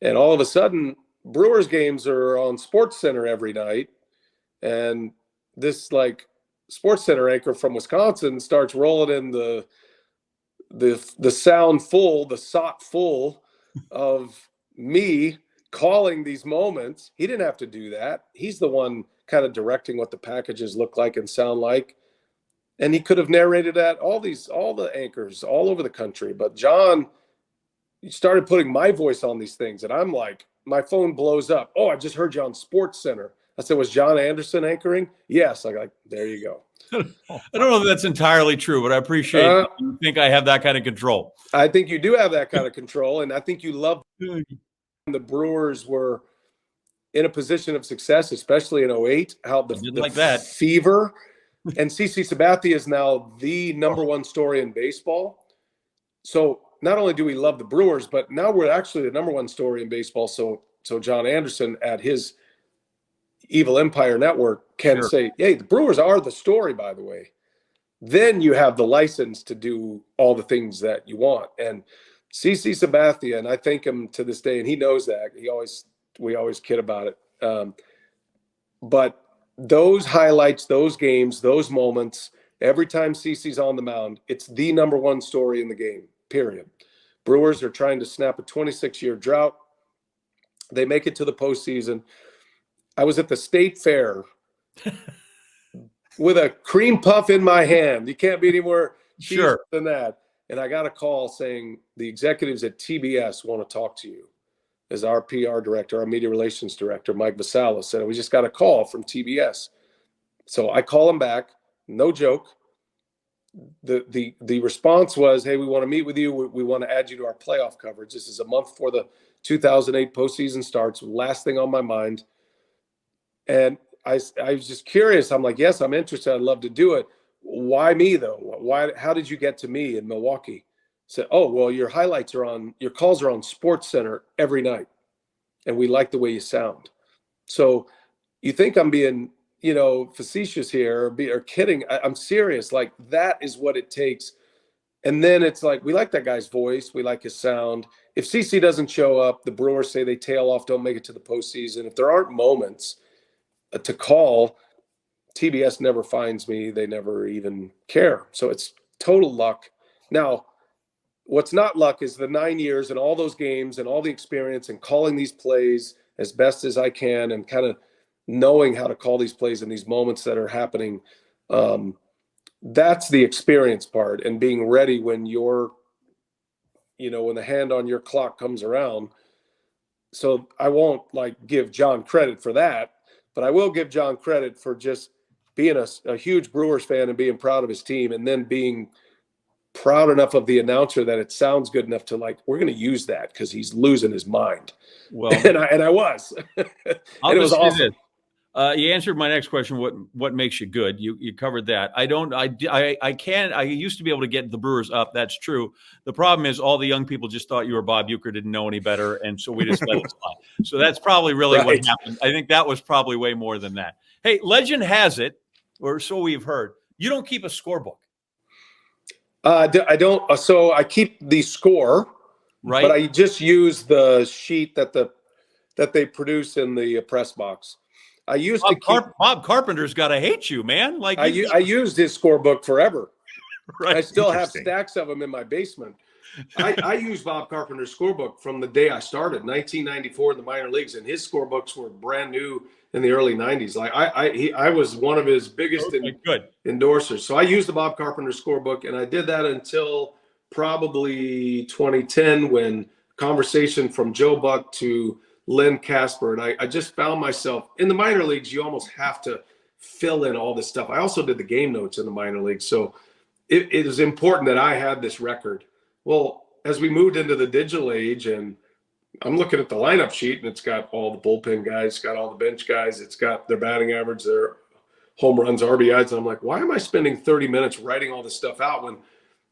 And all of a sudden, Brewers games are on SportsCenter every night, and this SportsCenter anchor from Wisconsin starts rolling in the sound full, the SOT full of me calling these moments. He didn't have to do that. He's the one kind of directing what the packages look like and sound like, and he could have narrated that all the anchors all over the country. But John started putting my voice on these things, and I'm like, my phone blows up. Oh, I just heard you on SportsCenter. I said, was John Anderson anchoring? Yes. There you go. I don't know if that's entirely true, but I appreciate you think I have that kind of control. I think you do have that kind of control, and I think you love the Brewers were in a position of success, especially in 08, how the like that fever. And CC Sabathia is now the number one story in baseball. So not only do we love the Brewers, but now we're actually the number one story in baseball. So John Anderson at his Evil Empire Network can say, hey, the Brewers are the story, by the way. Then you have the license to do all the things that you want. And CC Sabathia, and I thank him to this day, and he knows that. We always kid about it. But those highlights, those games, those moments, every time CC's on the mound, it's the number one story in the game. Period. Brewers are trying to snap a 26-year drought. They make it to the postseason. I was at the state fair with a cream puff in my hand. You can't be any more cheaper than that. And I got a call saying the executives at TBS want to talk to you. As our PR director, our media relations director, Mike Vasallo, said, we just got a call from TBS. So I call him back. No joke. The response was, hey, we want to meet with you. We want to add you to our playoff coverage. This is a month before the 2008 postseason starts. Last thing on my mind. And I was just curious. I'm like, yes, I'm interested. I'd love to do it. Why me though? How did you get to me in Milwaukee? Said, oh, well, your calls are on SportsCenter every night. And we like the way you sound. So you think I'm being, facetious here or kidding. I'm serious. Like, that is what it takes. And then it's like, we like that guy's voice. We like his sound. If CC doesn't show up, the Brewers say they tail off, don't make it to the postseason. If there aren't moments to call, TBS never finds me. They never even care. So it's total luck. Now, what's not luck is the 9 years and all those games and all the experience and calling these plays as best as I can and kind of knowing how to call these plays in these moments that are happening. That's the experience part, and being ready when when the hand on your clock comes around. So I won't give John credit for that, but I will give John credit for just being a huge Brewers fan and being proud of his team, and then being proud enough of the announcer that it sounds good enough to we're going to use that because he's losing his mind. Well, and I was, and it was awesome. You answered my next question. What makes you good? You covered that. I used to be able to get the Brewers up. That's true. The problem is all the young people just thought you were Bob Uecker, didn't know any better, and so we just let it slide. So that's probably really what happened. I think that was probably way more than that. Hey, legend has it, or so we've heard, you don't keep a scorebook. I don't. So I keep the score, right? But I just use the sheet that they produce in the press box. I used to keep. Bob Carpenter's got to hate you, man. Like I used his scorebook forever. Right. I still have stacks of them in my basement. I use Bob Carpenter's scorebook from the day I started, 1994 in the minor leagues, and his scorebooks were brand new in the early 90s. Like I was one of his biggest endorsers. So I used the Bob Carpenter scorebook, and I did that until probably 2010 when conversation from Joe Buck to Len Casper. And I just found myself in the minor leagues, you almost have to fill in all this stuff. I also did the game notes in the minor leagues. So it is important that I had this record. Well, as we moved into the digital age, and I'm looking at the lineup sheet, and it's got all the bullpen guys, it's got all the bench guys, it's got their batting average, their home runs, RBIs. And I'm like, why am I spending 30 minutes writing all this stuff out when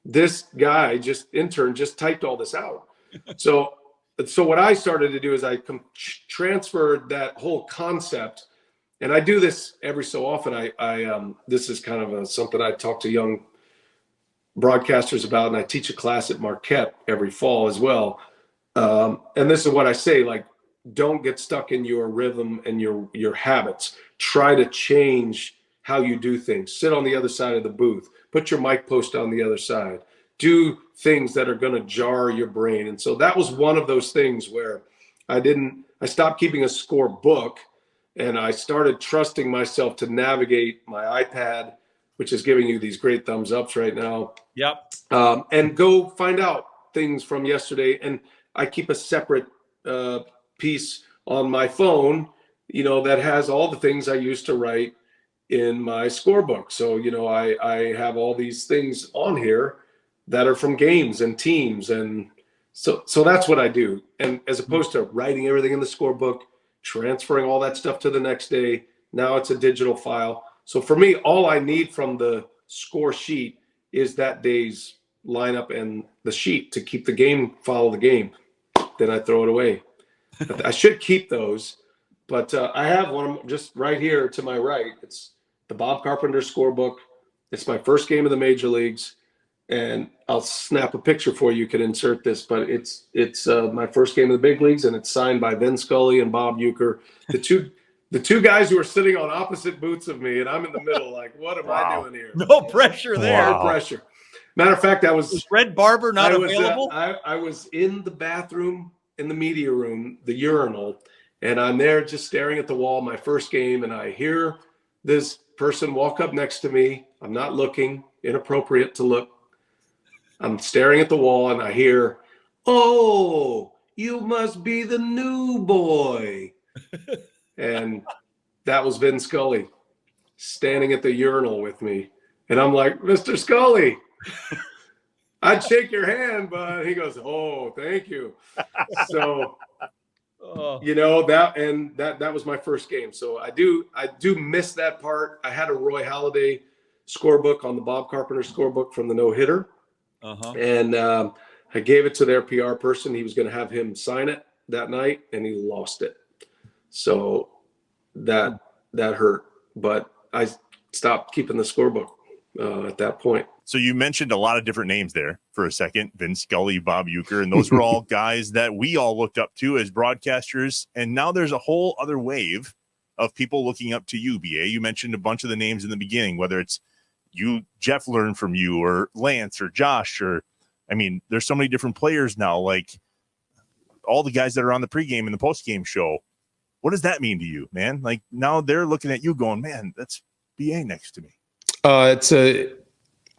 this guy intern just typed all this out? So what I started to do is I transferred that whole concept, and I do this every so often. This is kind of something I talk to young broadcasters about, and I teach a class at Marquette every fall as well. And this is what I say, like, don't get stuck in your rhythm and your habits. Try to change how you do things. Sit on the other side of the booth. Put your mic post on the other side. Do things that are going to jar your brain. And so that was one of those things where I stopped keeping a score book, and I started trusting myself to navigate my iPad, which is giving you these great thumbs ups right now. Yep. And go find out things from yesterday. And I keep a separate piece on my phone, that has all the things I used to write in my scorebook. So, I have all these things on here that are from games and teams. And so that's what I do. And as opposed to writing everything in the scorebook, transferring all that stuff to the next day, now it's a digital file. So for me, all I need from the score sheet is that day's lineup and the sheet to keep the game, follow the game. Then I throw it away. I should keep those, but I have one just right here to my right. It's the Bob Carpenter scorebook. It's my first game of the major leagues, and I'll snap a picture for you. You can insert this, but it's my first game of the big leagues, and it's signed by Vin Scully and Bob Uecker, the two guys who are sitting on opposite booths of me, and I'm in the middle. Like, what am I doing here? No pressure there. No pressure. Matter of fact, was Fred Barber not available? I was in the bathroom, in the media room, the urinal, and I'm there just staring at the wall, my first game, and I hear this person walk up next to me. I'm not looking, inappropriate to look. I'm staring at the wall, and I hear, "Oh, you must be the new boy." And that was Vin Scully standing at the urinal with me. And I'm like, "Mr. Scully, I'd shake your hand," but he goes, "Oh, thank you." So, that was my first game. So I do miss that part. I had a Roy Halladay scorebook on the Bob Carpenter scorebook from the no-hitter. And I gave it to their PR person. He was going to have him sign it that night, and he lost it. So that hurt. But I stopped keeping the scorebook at that point. So you mentioned a lot of different names there for a second, Vin Scully, Bob Uecker, and those were all guys that we all looked up to as broadcasters. And now there's a whole other wave of people looking up to you, BA. You mentioned a bunch of the names in the beginning, whether it's Jeff learned from you, or Lance, or Josh, there's so many different players now, like all the guys that are on the pregame and the postgame show. What does that mean to you, man? Like, now they're looking at you going, "Man, that's BA next to me."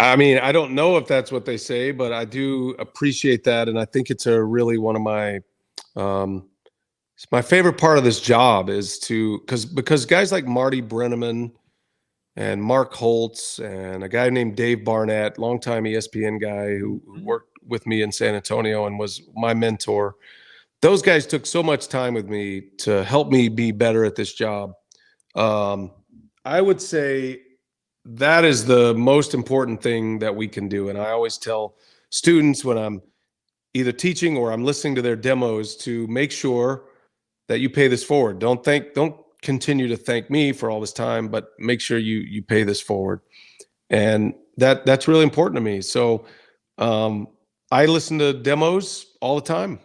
I don't know if that's what they say, but I do appreciate that. And I think it's really one of my, it's my favorite part of this job is because guys like Marty Brenneman and Mark Holtz and a guy named Dave Barnett, longtime ESPN guy who worked with me in San Antonio and was my mentor. Those guys took so much time with me to help me be better at this job. I would say that is the most important thing that we can do. And I always tell students when I'm either teaching or I'm listening to their demos to make sure that you pay this forward. Don't continue to thank me for all this time, but make sure you pay this forward. And that's really important to me. So I listen to demos all the time.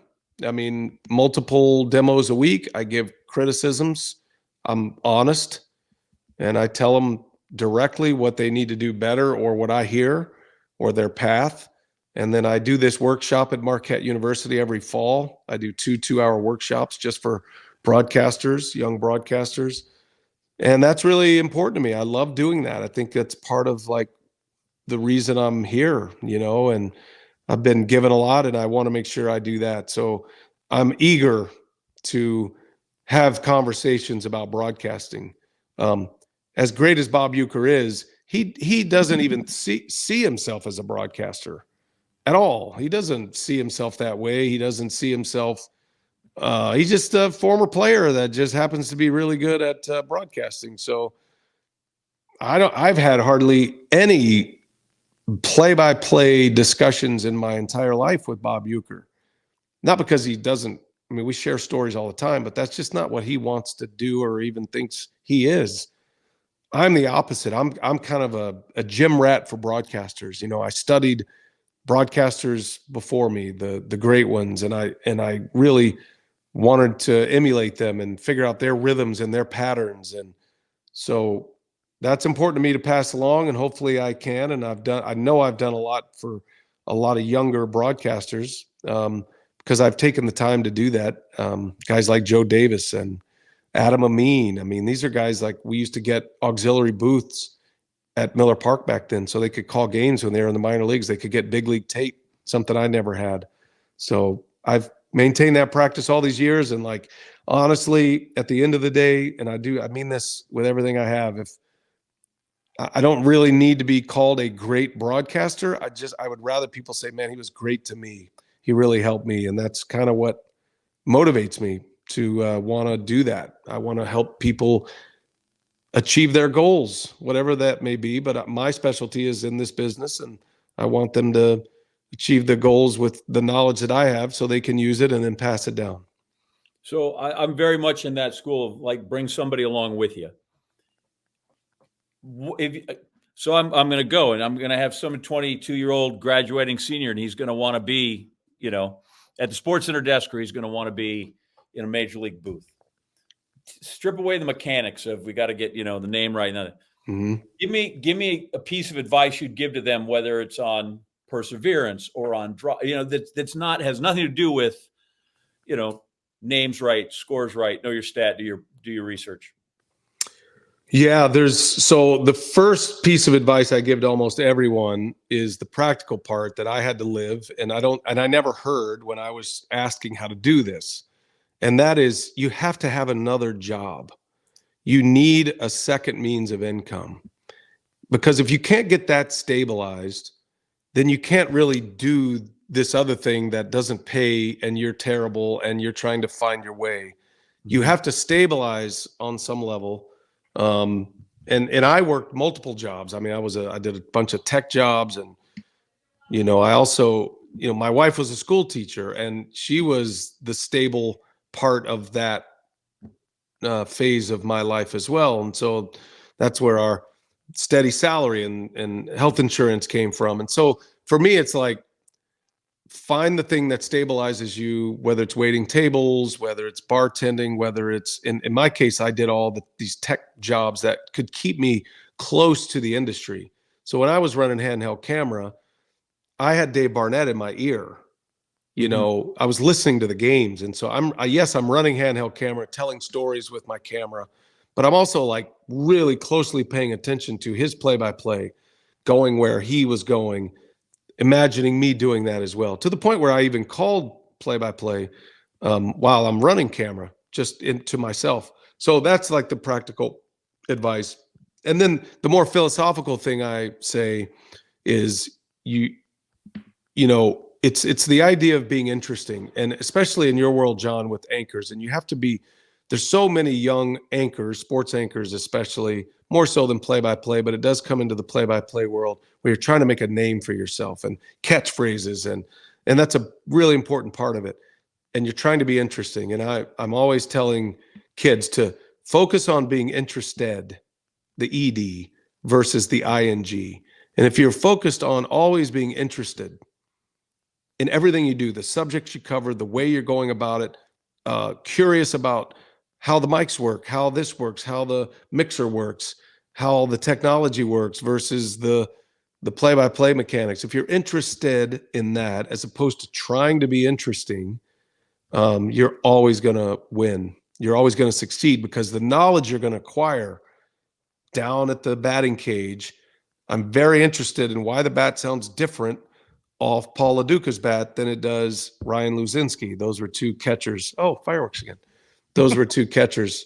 I mean, multiple demos a week. I give criticisms. I'm honest, and I tell them directly what they need to do better or what I hear or their path. And then I do this workshop at Marquette University every fall. I do two-hour workshops just for broadcasters, young broadcasters. And that's really important to me. I love doing that. I think that's part of like the reason I'm here, and I've been given a lot and I want to make sure I do that. So I'm eager to have conversations about broadcasting. As great as Bob Uecker is, he doesn't even see himself as a broadcaster at all. He doesn't see himself that way. He doesn't see himself. He's just a former player that just happens to be really good at broadcasting. So I've had hardly any play-by-play discussions in my entire life with Bob Uecker. Not because he doesn't. I mean, we share stories all the time, but that's just not what he wants to do or even thinks he is. I'm the opposite. I'm kind of a gym rat for broadcasters. I studied broadcasters before me, the great ones, and I really wanted to emulate them and figure out their rhythms and their patterns. And so that's important to me to pass along, and hopefully I can. And I know I've done a lot for a lot of younger broadcasters because I've taken the time to do that. Guys like Joe Davis and Adam Amin. I mean, these are guys like we used to get auxiliary booths at Miller Park back then so they could call games when they were in the minor leagues. They could get big league tape, something I never had. So I've maintained that practice all these years. And like, honestly, at the end of the day, and I mean this with everything I have, if I don't really need to be called a great broadcaster, I would rather people say, man, he was great to me. He really helped me. And that's kind of what motivates me to want to do that. I want to help people achieve their goals, whatever that may be. But my specialty is in this business, and I want them to achieve the goals with the knowledge that I have so they can use it and then pass it down. So I'm very much in that school of like, bring somebody along with you. So I'm going to go and I'm going to have some 22-year-old graduating senior, and he's going to want to be, at the Sports Center desk, or he's going to want to be in a major league booth. Strip away the mechanics of we got to get, the name right. Mm-hmm. Give me a piece of advice you'd give to them, whether it's on perseverance or on draw, has nothing to do with, names right, scores right, know your stat, do your research. Yeah, so the first piece of advice I give to almost everyone is the practical part that I had to live, and I never heard when I was asking how to do this. And that is, you have to have another job. You need a second means of income, because if you can't get that stabilized, then you can't really do this other thing that doesn't pay and you're terrible and you're trying to find your way. You have to stabilize on some level. And I worked multiple jobs. I mean, I did a bunch of tech jobs, and, I also, my wife was a school teacher, and she was the stable part of that phase of my life as well. And so that's where our steady salary and health insurance came from. And so for me, it's like, find the thing that stabilizes you, whether it's waiting tables, whether it's bartending, whether it's in my case, I did all these tech jobs that could keep me close to the industry. So when I was running handheld camera, I had Dave Barnett in my ear. I was listening to the games. And so I'm running handheld camera, telling stories with my camera, but I'm also like really closely paying attention to his play-by-play, going where he was going, imagining me doing that as well, to the point where I even called play-by-play while I'm running camera, just into myself. So that's like the practical advice. And then the more philosophical thing I say is it's the idea of being interesting, and especially in your world, John, with anchors, and you have to be there's so many young anchors, sports anchors especially, more so than play-by-play, but it does come into the play-by-play world where you're trying to make a name for yourself and catchphrases, and that's a really important part of it. And you're trying to be interesting. And I'm always telling kids to focus on being interested, the ED, versus the ING. And if you're focused on always being interested in everything you do, the subjects you cover, the way you're going about it, curious about how the mics work, how this works, how the mixer works, how the technology works versus the play-by-play mechanics. If you're interested in that, as opposed to trying to be interesting, you're always going to win. You're always going to succeed because the knowledge you're going to acquire down at the batting cage. I'm very interested in why the bat sounds different off Paul LaDuca's bat than it does Ryan Luzinski. Those were two catchers. Oh, fireworks again. Those were two catchers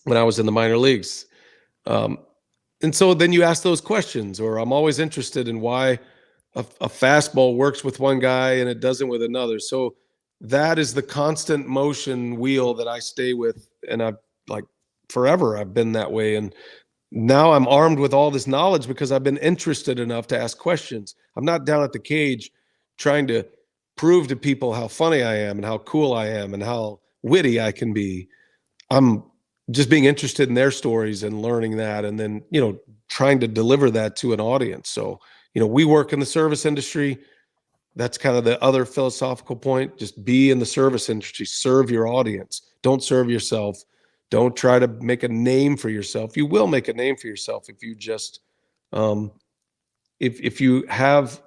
when I was in the minor leagues. And so then you ask those questions, or I'm always interested in why a fastball works with one guy and it doesn't with another. So that is the constant motion wheel that I stay with. And I've like forever, I've been that way. And now I'm armed with all this knowledge because I've been interested enough to ask questions. I'm not down at the cage trying to prove to people how funny I am and how cool I am and how witty I can be. I'm just being interested in their stories and learning that, and then, trying to deliver that to an audience. So, we work in the service industry. That's kind of the other philosophical point. Just be in the service industry, serve your audience. Don't serve yourself. Don't try to make a name for yourself. You will make a name for yourself if you just, if you have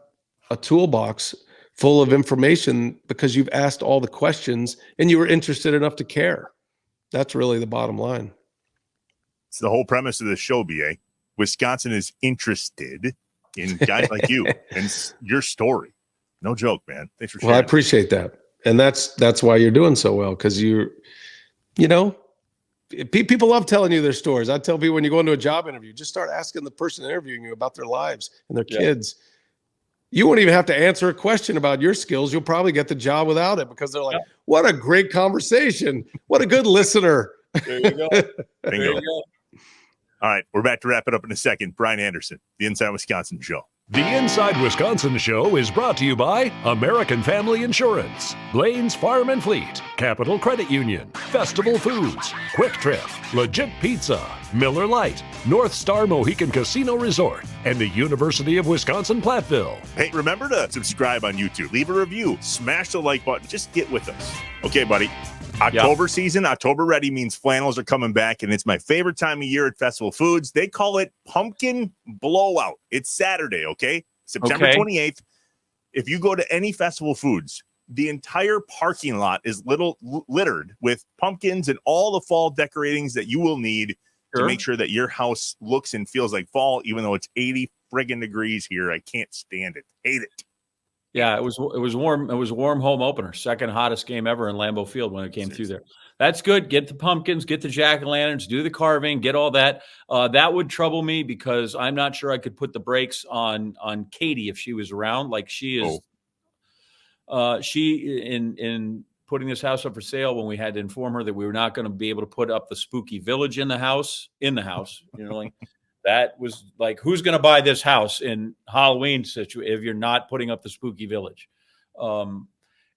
a toolbox full of information because you've asked all the questions and you were interested enough to care. That's really the bottom line. It's the whole premise of this show, BA. Wisconsin is interested in guys like you and your story. No joke, man. Thanks for sharing. Well, I appreciate that. And that's why you're doing so well, because people love telling you their stories. I tell people when you go into a job interview, just start asking the person interviewing you about their lives and their kids. You won't even have to answer a question about your skills. You'll probably get the job without it because they're like, what a great conversation. What a good listener. There you go. There you go. All right, we're back to wrap it up in a second. Brian Anderson, the Inside Wisconsin Show. The Inside Wisconsin Show is brought to you by American Family Insurance, Blaine's Farm and Fleet, Capital Credit Union, Festival Foods, Quick Trip, Legit Pizza, Miller Lite, North Star Mohican Casino Resort, and the University of Wisconsin-Platteville. Hey, remember to subscribe on YouTube. Leave a review. Smash the like button. Just get with us. Okay, buddy. October season, October ready means flannels are coming back, and it's my favorite time of year at Festival Foods. They call it Pumpkin Blowout. It's Saturday, okay? September 28th. If you go to any Festival Foods, the entire parking lot is littered with pumpkins and all the fall decoratings that you will need to make sure that your house looks and feels like fall, even though it's 80 friggin' degrees here. I can't stand it. Hate it. Yeah, it was warm. It was a warm home opener. Second hottest game ever in Lambeau Field when it came through there. That's good. Get the pumpkins, get the jack-o'-lanterns, do the carving, get all that. That would trouble me because I'm not sure I could put the brakes on Katie if she was around. Like she is. She in putting this house up for sale, when we had to inform her that we were not going to be able to put up the spooky village in the house. Like that was like, who's going to buy this house in Halloween situation if you're not putting up the spooky village? And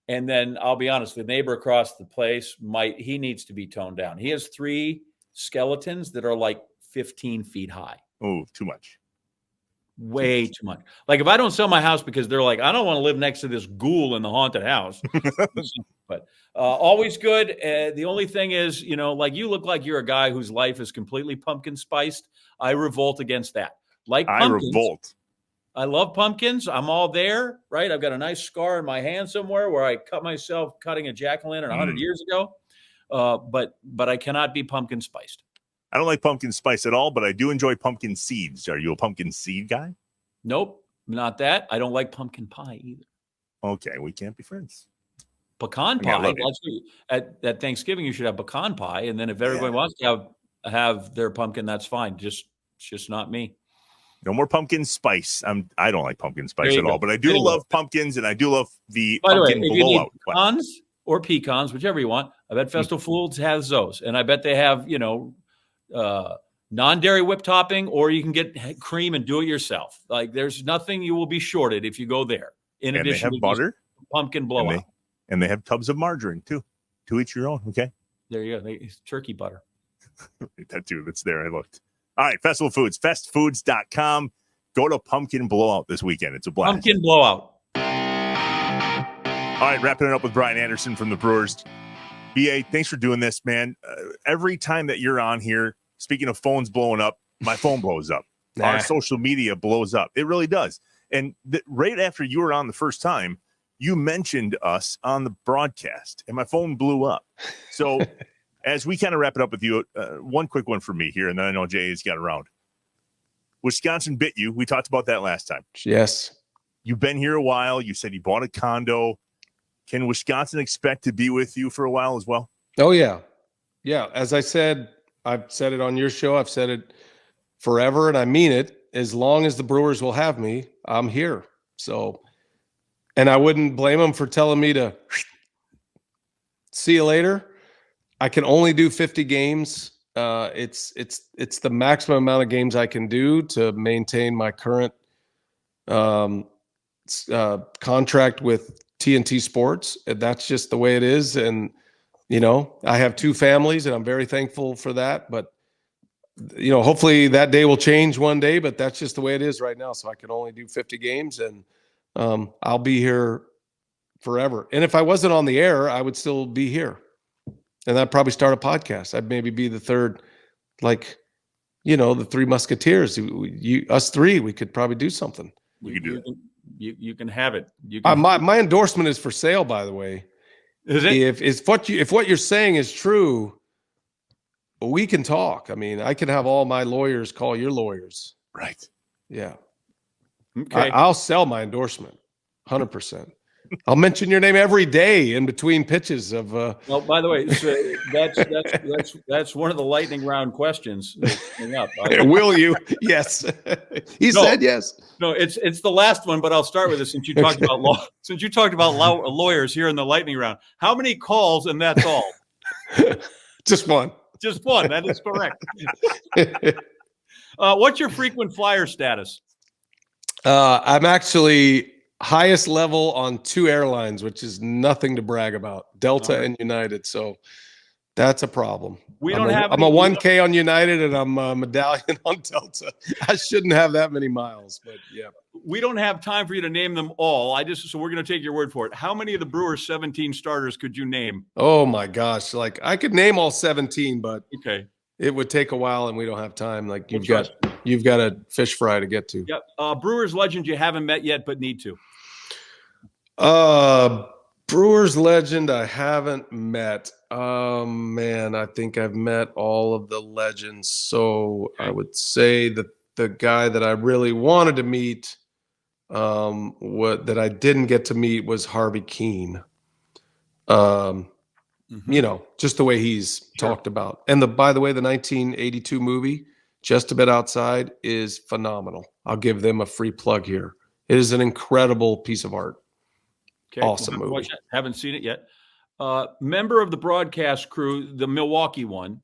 then I'll be honest, the neighbor across the place he needs to be toned down. He has 3 skeletons that are like 15 feet high. Oh, too much. Way too much. Like if I don't sell my house because they're like, I don't want to live next to this ghoul in the haunted house. But always good. The only thing is, like you look like you're a guy whose life is completely pumpkin spiced. I revolt against that. Like pumpkins, I revolt. I love pumpkins. I'm all there, right? I've got a nice scar in my hand somewhere where I cut myself cutting a jack-o'-lantern 100 years ago. But I cannot be pumpkin spiced. I don't like pumpkin spice at all, but I do enjoy pumpkin seeds. Are you a pumpkin seed guy? Nope, not that. I don't like pumpkin pie either. Okay, we can't be friends. Pecan pie. At Thanksgiving, you should have pecan pie, and then if everybody wants to have their pumpkin, that's fine. It's just not me. No more pumpkin spice. I don't like pumpkin spice at all, but I do love pumpkins, and I do love the pumpkin blowout. Pecans or pecans, whichever you want. I bet Festival Foods has those, and I bet they have non-dairy whip topping, or you can get cream and do it yourself. Like there's nothing you will be shorted if you go there. In And they addition have to butter, pumpkin blowout, and they have tubs of margarine too. To each your own. Okay, there you go. Turkey butter. That too. That's there. I looked. All right, Festival Foods, festfoods.com. Go to Pumpkin Blowout this weekend. It's a blast. Pumpkin blowout. All right, wrapping it up with Brian Anderson from the Brewers. BA, thanks for doing this, man. Every time that you're on here, speaking of phones blowing up, my phone blows up. Our social media blows up. It really does. And right after you were on the first time, you mentioned us on the broadcast, and my phone blew up. So as we kind of wrap it up with you, one quick one for me here, and then I know Jay's got around. Wisconsin bit you. We talked about that last time. Yes. You've been here a while. You said you bought a condo. Can Wisconsin expect to be with you for a while as well? Oh, yeah. Yeah. As I said, I've said it on your show. I've said it forever, and I mean it. As long as the Brewers will have me, I'm here. So, and I wouldn't blame them for telling me to see you later. I can only do 50 games. It's the maximum amount of games I can do to maintain my current contract with TNT Sports. That's just the way it is. And, I have two families, and I'm very thankful for that. But, hopefully that day will change one day, but that's just the way it is right now. So I can only do 50 games, and I'll be here forever. And if I wasn't on the air, I would still be here. And I'd probably start a podcast. I'd maybe be the third, the Three Musketeers. Us three, we could probably do something. We could do that. You can have it. You can my endorsement is for sale, by the way. Is it? If what you're saying is true, we can talk. I mean, I can have all my lawyers call your lawyers. Right. Yeah. Okay. I'll sell my endorsement, 100%. I'll mention your name every day in between pitches of. Well, by the way, so that's one of the lightning round questions coming up. Will you? Yes. He said yes. No, it's the last one, but I'll start with it since you talked about law. Since you talked about lawyers here in the lightning round, how many calls and that's all? Just one. Just one. That is correct. What's your frequent flyer status? I'm actually highest level on two airlines, which is nothing to brag about, Delta and United. So that's a problem. I'm a 1K on United, and I'm a medallion on Delta. I shouldn't have that many miles, but yeah. We don't have time for you to name them all. So we're going to take your word for it. How many of the Brewers 17 starters could you name? Oh my gosh. I could name all 17, but okay, it would take a while, and we don't have time. You've got a fish fry to get to. Yep. Brewers legend you haven't met yet, but need to. Brewers legend I haven't met. Man, I think I've met all of the legends. So I would say that the guy that I really wanted to meet, that I didn't get to meet, was Harvey Keene. Just the way he's talked about. And by the way, the 1982 movie, Just a Bit Outside, is phenomenal. I'll give them a free plug here. It is an incredible piece of art. Okay, awesome movie. Haven't seen it yet. Member of the broadcast crew, the Milwaukee one,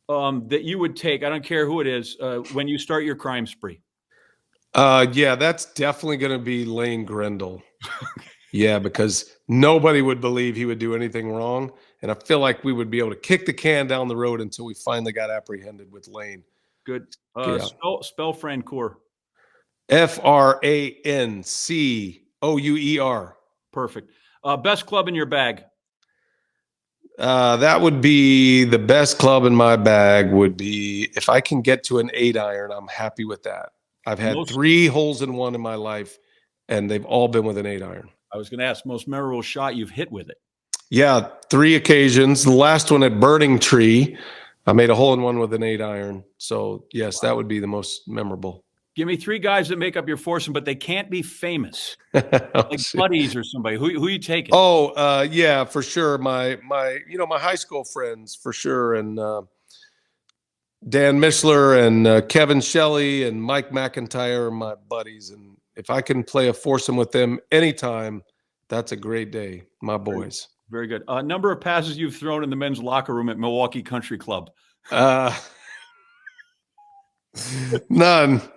that you would take, I don't care who it is, when you start your crime spree. Yeah, that's definitely going to be Lane Grindle. Yeah, because nobody would believe he would do anything wrong. And I feel like we would be able to kick the can down the road until we finally got apprehended with Lane. Good. Spell Francoeur. Francoeur. Perfect. Best club in your bag. That would be the best club in my bag would be, if I can get to an 8-iron, I'm happy with that. I've had 3 holes in one in my life, and they've all been with an 8-iron. I was going to ask, most memorable shot you've hit with it. Yeah, 3 occasions. The last one at Burning Tree, I made a hole in one with an 8-iron. So yes, that would be the most memorable. Give me 3 guys that make up your foursome, but they can't be famous, like buddies or somebody. Who you taking? Oh, yeah, for sure. My high school friends for sure, and Dan Mishler and Kevin Shelley and Mike McIntyre are my buddies. And if I can play a foursome with them anytime, that's a great day. My boys. Very good. Number of passes you've thrown in the men's locker room at Milwaukee Country Club? None.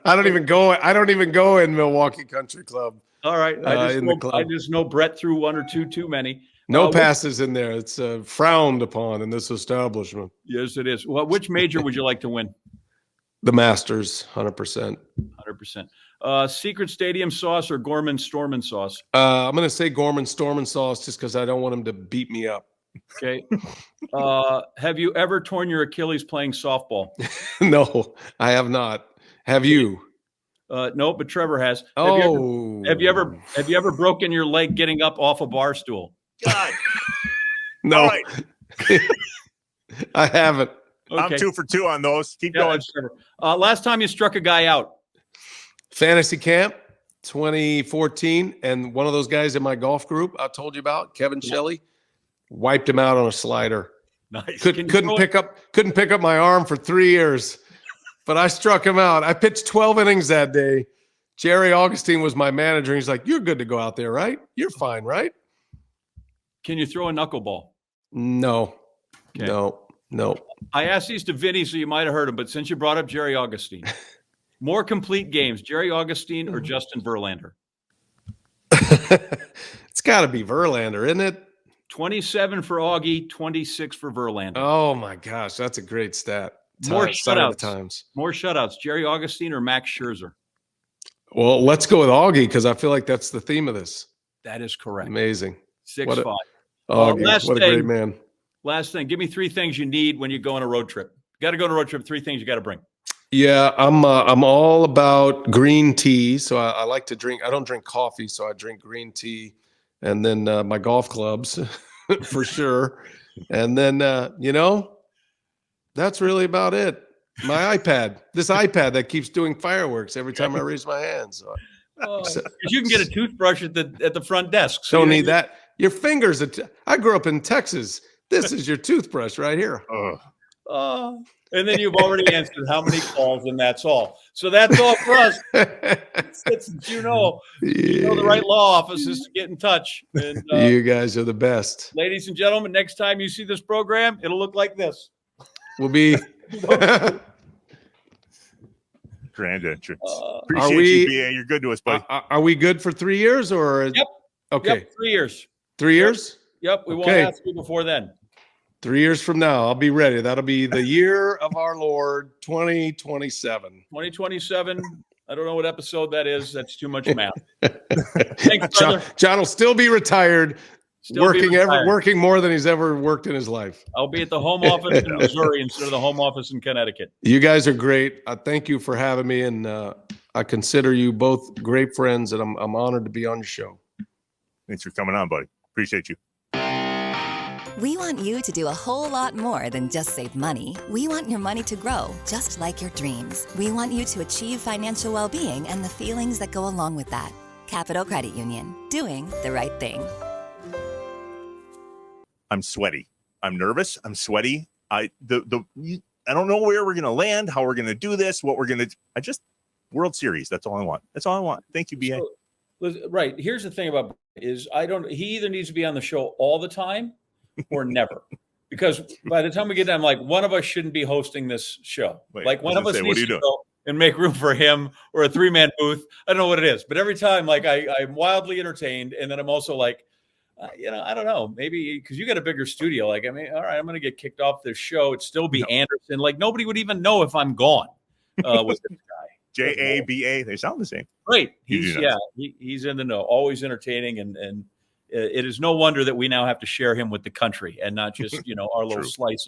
I don't even go in Milwaukee Country Club. All right. I just know Brett threw one or two too many. No passes in there. It's frowned upon in this establishment. Yes, it is. Well, which major would you like to win? The Masters, 100%. 100%. Secret Stadium sauce or Gorman Stormin sauce? I'm going to say Gorman Stormin sauce just because I don't want him to beat me up. Okay. Have you ever torn your Achilles playing softball? No, I have not. Have you? No, but Trevor has. Have you ever broken your leg getting up off a bar stool? God. No. Right. I haven't. Okay. I'm 2 for 2 on those. Keep going. Last time you struck a guy out? Fantasy camp 2014, and one of those guys in my golf group I told you about, Kevin Shelley, wiped him out on a slider. Nice. Couldn't pick up my arm for 3 years, but I struck him out. I pitched 12 innings that day. Jerry Augustine was my manager. He's like, "You're good to go out there, right? You're fine, right?" Can you throw a knuckleball? No. Okay. No. I asked these to Vinny, so you might have heard him, but since you brought up Jerry Augustine, more complete games, Jerry Augustine or Justin Verlander? It's got to be Verlander, isn't it? 27 for Augie, 26 for Verlander. Oh my gosh, that's a great stat. More shutouts, Jerry Augustine or Max Scherzer? Well, let's go with Augie because I feel like that's the theme of this. That is correct. Amazing. 6-5. Augie, what a great man. Last thing, give me 3 things you need when you go on a road trip. You got to go on a road trip. 3 things you got to bring. Yeah, I'm all about green tea. So I like to drink. I don't drink coffee, so I drink green tea, and then my golf clubs for sure. And then that's really about it. My iPad, this iPad that keeps doing fireworks every time I raise my hands. So, you can get a toothbrush at the front desk. So don't need that. Your fingers. I grew up in Texas. This is your toothbrush right here. And then you've already answered how many calls, and that's all. So that's all for us. You know the right law offices to get in touch. And, you guys are the best. Ladies and gentlemen, next time you see this program, it'll look like this. We'll be grand entrance. Appreciate you, BA. You're good to us, buddy. Are we good for 3 years or? Yep. Okay. Yep, 3 years. 3 years? Yep. We won't ask you before then. 3 years from now, I'll be ready. That'll be the year of our Lord, 2027. 2027. I don't know what episode that is. That's too much math. Thanks, brother. John will still be retired, working more than he's ever worked in his life. I'll be at the home office in Missouri instead of the home office in Connecticut. You guys are great. I thank you for having me, and I consider you both great friends, and I'm honored to be on your show. Thanks for coming on, buddy. Appreciate you. We want you to do a whole lot more than just save money. We want your money to grow, just like your dreams. We want you to achieve financial well-being and the feelings that go along with that. Capital Credit Union, doing the right thing. I'm sweaty. I'm nervous. I'm sweaty. I don't know where we're gonna land, how we're gonna do this, what we're gonna. World Series. That's all I want. That's all I want. Thank you, BA. Right. Here's the thing about is he either needs to be on the show all the time or never, because by the time we get done, like one of us shouldn't be hosting this show. Like one of us needs to go and make room for him or a 3-man booth. I don't know what it is, but every time, like I'm wildly entertained, and then I'm also like, I don't know, maybe because you got a bigger studio. Like, I mean, all right, I'm going to get kicked off this show. It'd still be Anderson. Like nobody would even know if I'm gone with this guy. JABA. They sound the same. Right. He's in the know. Always entertaining, and it is no wonder that we now have to share him with the country and not just our little slice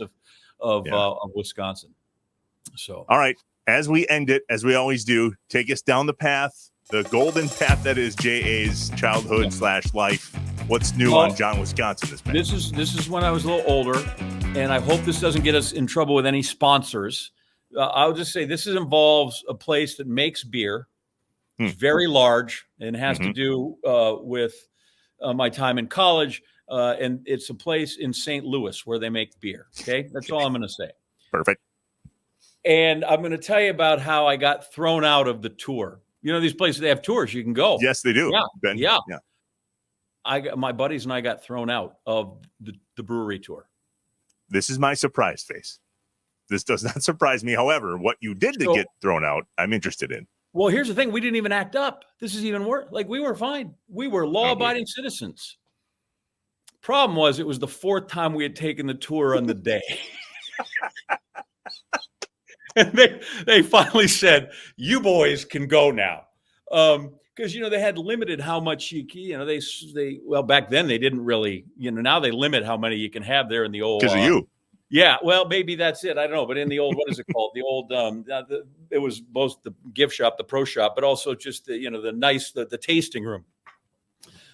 of Wisconsin. So all right, as we end it, as we always do, take us down the path, the golden path that is JA's childhood / life. What's new on John Wisconsin this month? This is when I was a little older, and I hope this doesn't get us in trouble with any sponsors. I'll just say this involves a place that makes beer. It's very large and has to do with my time in college. And it's a place in St. Louis where they make beer. Okay. That's all I'm going to say. Perfect. And I'm going to tell you about how I got thrown out of the tour. These places, they have tours. You can go. Yes, they do. Yeah. Ben. Yeah. my buddies and I got thrown out of the brewery tour. This is my surprise face. This does not surprise me. However, what you did to get thrown out, I'm interested in. Well, here's the thing. We didn't even act up. This is even worse. Like, we were fine. We were law-abiding citizens. Problem was, it was the fourth time we had taken the tour on the day. And they finally said, you boys can go now. Because, they had limited how much well, back then they didn't really, now they limit how many you can have there in the old. Because of you. Yeah, well, maybe that's it. I don't know. But in the old, what is it called? The old, it was both the gift shop, the pro shop, but also just the tasting room.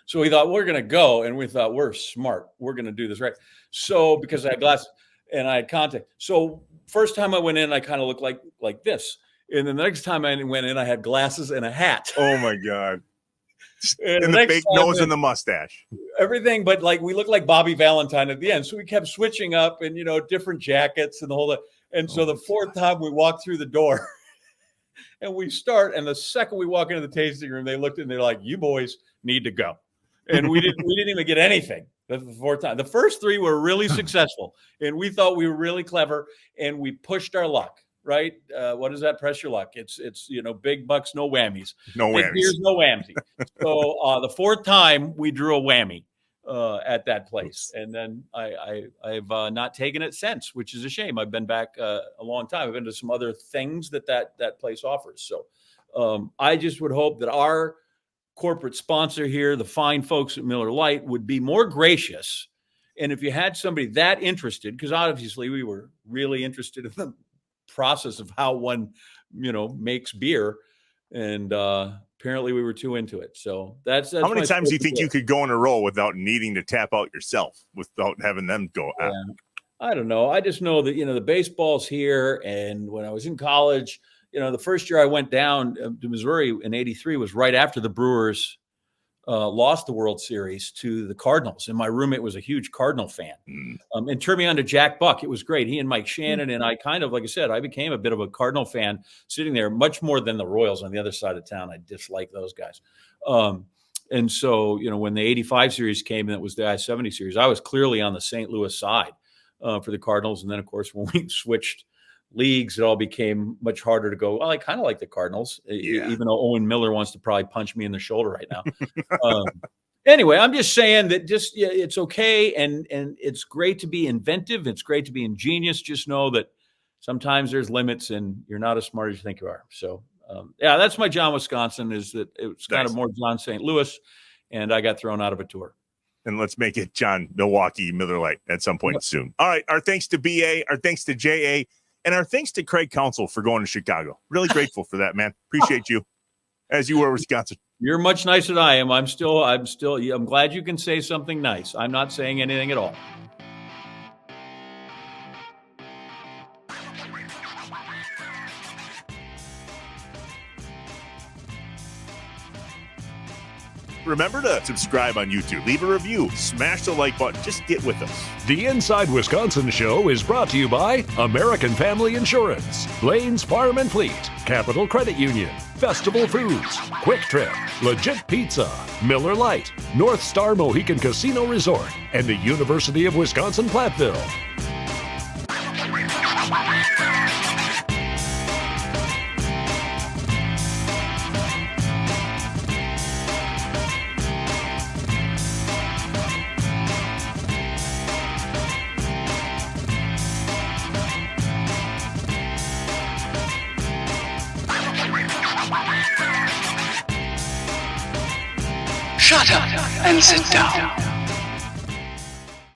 So we thought, we're going to go. And we thought, we're smart. We're going to do this right. So because I had glasses and I had contact. So first time I went in, I kind of looked like this. And then the next time I went in, I had glasses and a hat. Oh, my God. And the fake nose and the mustache. Everything, but we looked like Bobby Valentine at the end. So we kept switching up and, different jackets and the whole. And so the fourth time we walked through the door and we start. And the second we walk into the tasting room, they looked and they're like, you boys need to go. And we didn't even get anything the fourth time. The first three were really successful. And we thought we were really clever and we pushed our luck. Right? What is that? Press your luck. It's big bucks, no whammies. No big whammies. Beers, no whammy. So the fourth time we drew a whammy at that place, and then I've not taken it since, which is a shame. I've been back a long time. I've been to some other things that place offers. So I just would hope that our corporate sponsor here, the fine folks at Miller Lite, would be more gracious. And if you had somebody that interested, because obviously we were really interested in the process of how one makes beer, and apparently we were too into it. So that's how many times do you think you could go in a row without needing to tap out yourself, without having them go out? I don't know. I just know that the baseball's here, and when I was in college, the first year I went down to Missouri in '83 was right after the Brewers lost the World Series to the Cardinals. And my roommate was a huge Cardinal fan and turned me on to Jack Buck. It was great. He and Mike Shannon. And I kind of, like I said, I became a bit of a Cardinal fan sitting there, much more than the Royals on the other side of town. I dislike those guys. And so, when the 85 series came and it was the I-70 series, I was clearly on the St. Louis side for the Cardinals. And then, of course, when we switched leagues, it all became much harder to go, well, I kind of like the Cardinals, even though Owen Miller wants to probably punch me in the shoulder right now. Anyway, I'm just saying that it's okay. And it's great to be inventive. It's great to be ingenious. Just know that sometimes there's limits and you're not as smart as you think you are. So that's my John Wisconsin, is that it's kind of more John St. Louis, and I got thrown out of a tour. And let's make it John Milwaukee Miller Lite at some point soon. All right. Our thanks to BA, our thanks to JA, and our thanks to Craig Counsell for going to Chicago. Really grateful for that, man. Appreciate you, as you were Wisconsin. You're much nicer than I am. I'm glad you can say something nice. I'm not saying anything at all. Remember to subscribe on YouTube, leave a review, smash the like button. Just get with us. The Inside Wisconsin Show is brought to you by American Family Insurance, Blaine's Farm and Fleet, Capital Credit Union, Festival Foods, Quick Trip, Legit Pizza, Miller Lite, North Star Mohican Casino Resort, and the University of Wisconsin-Platteville. Shut up and sit down.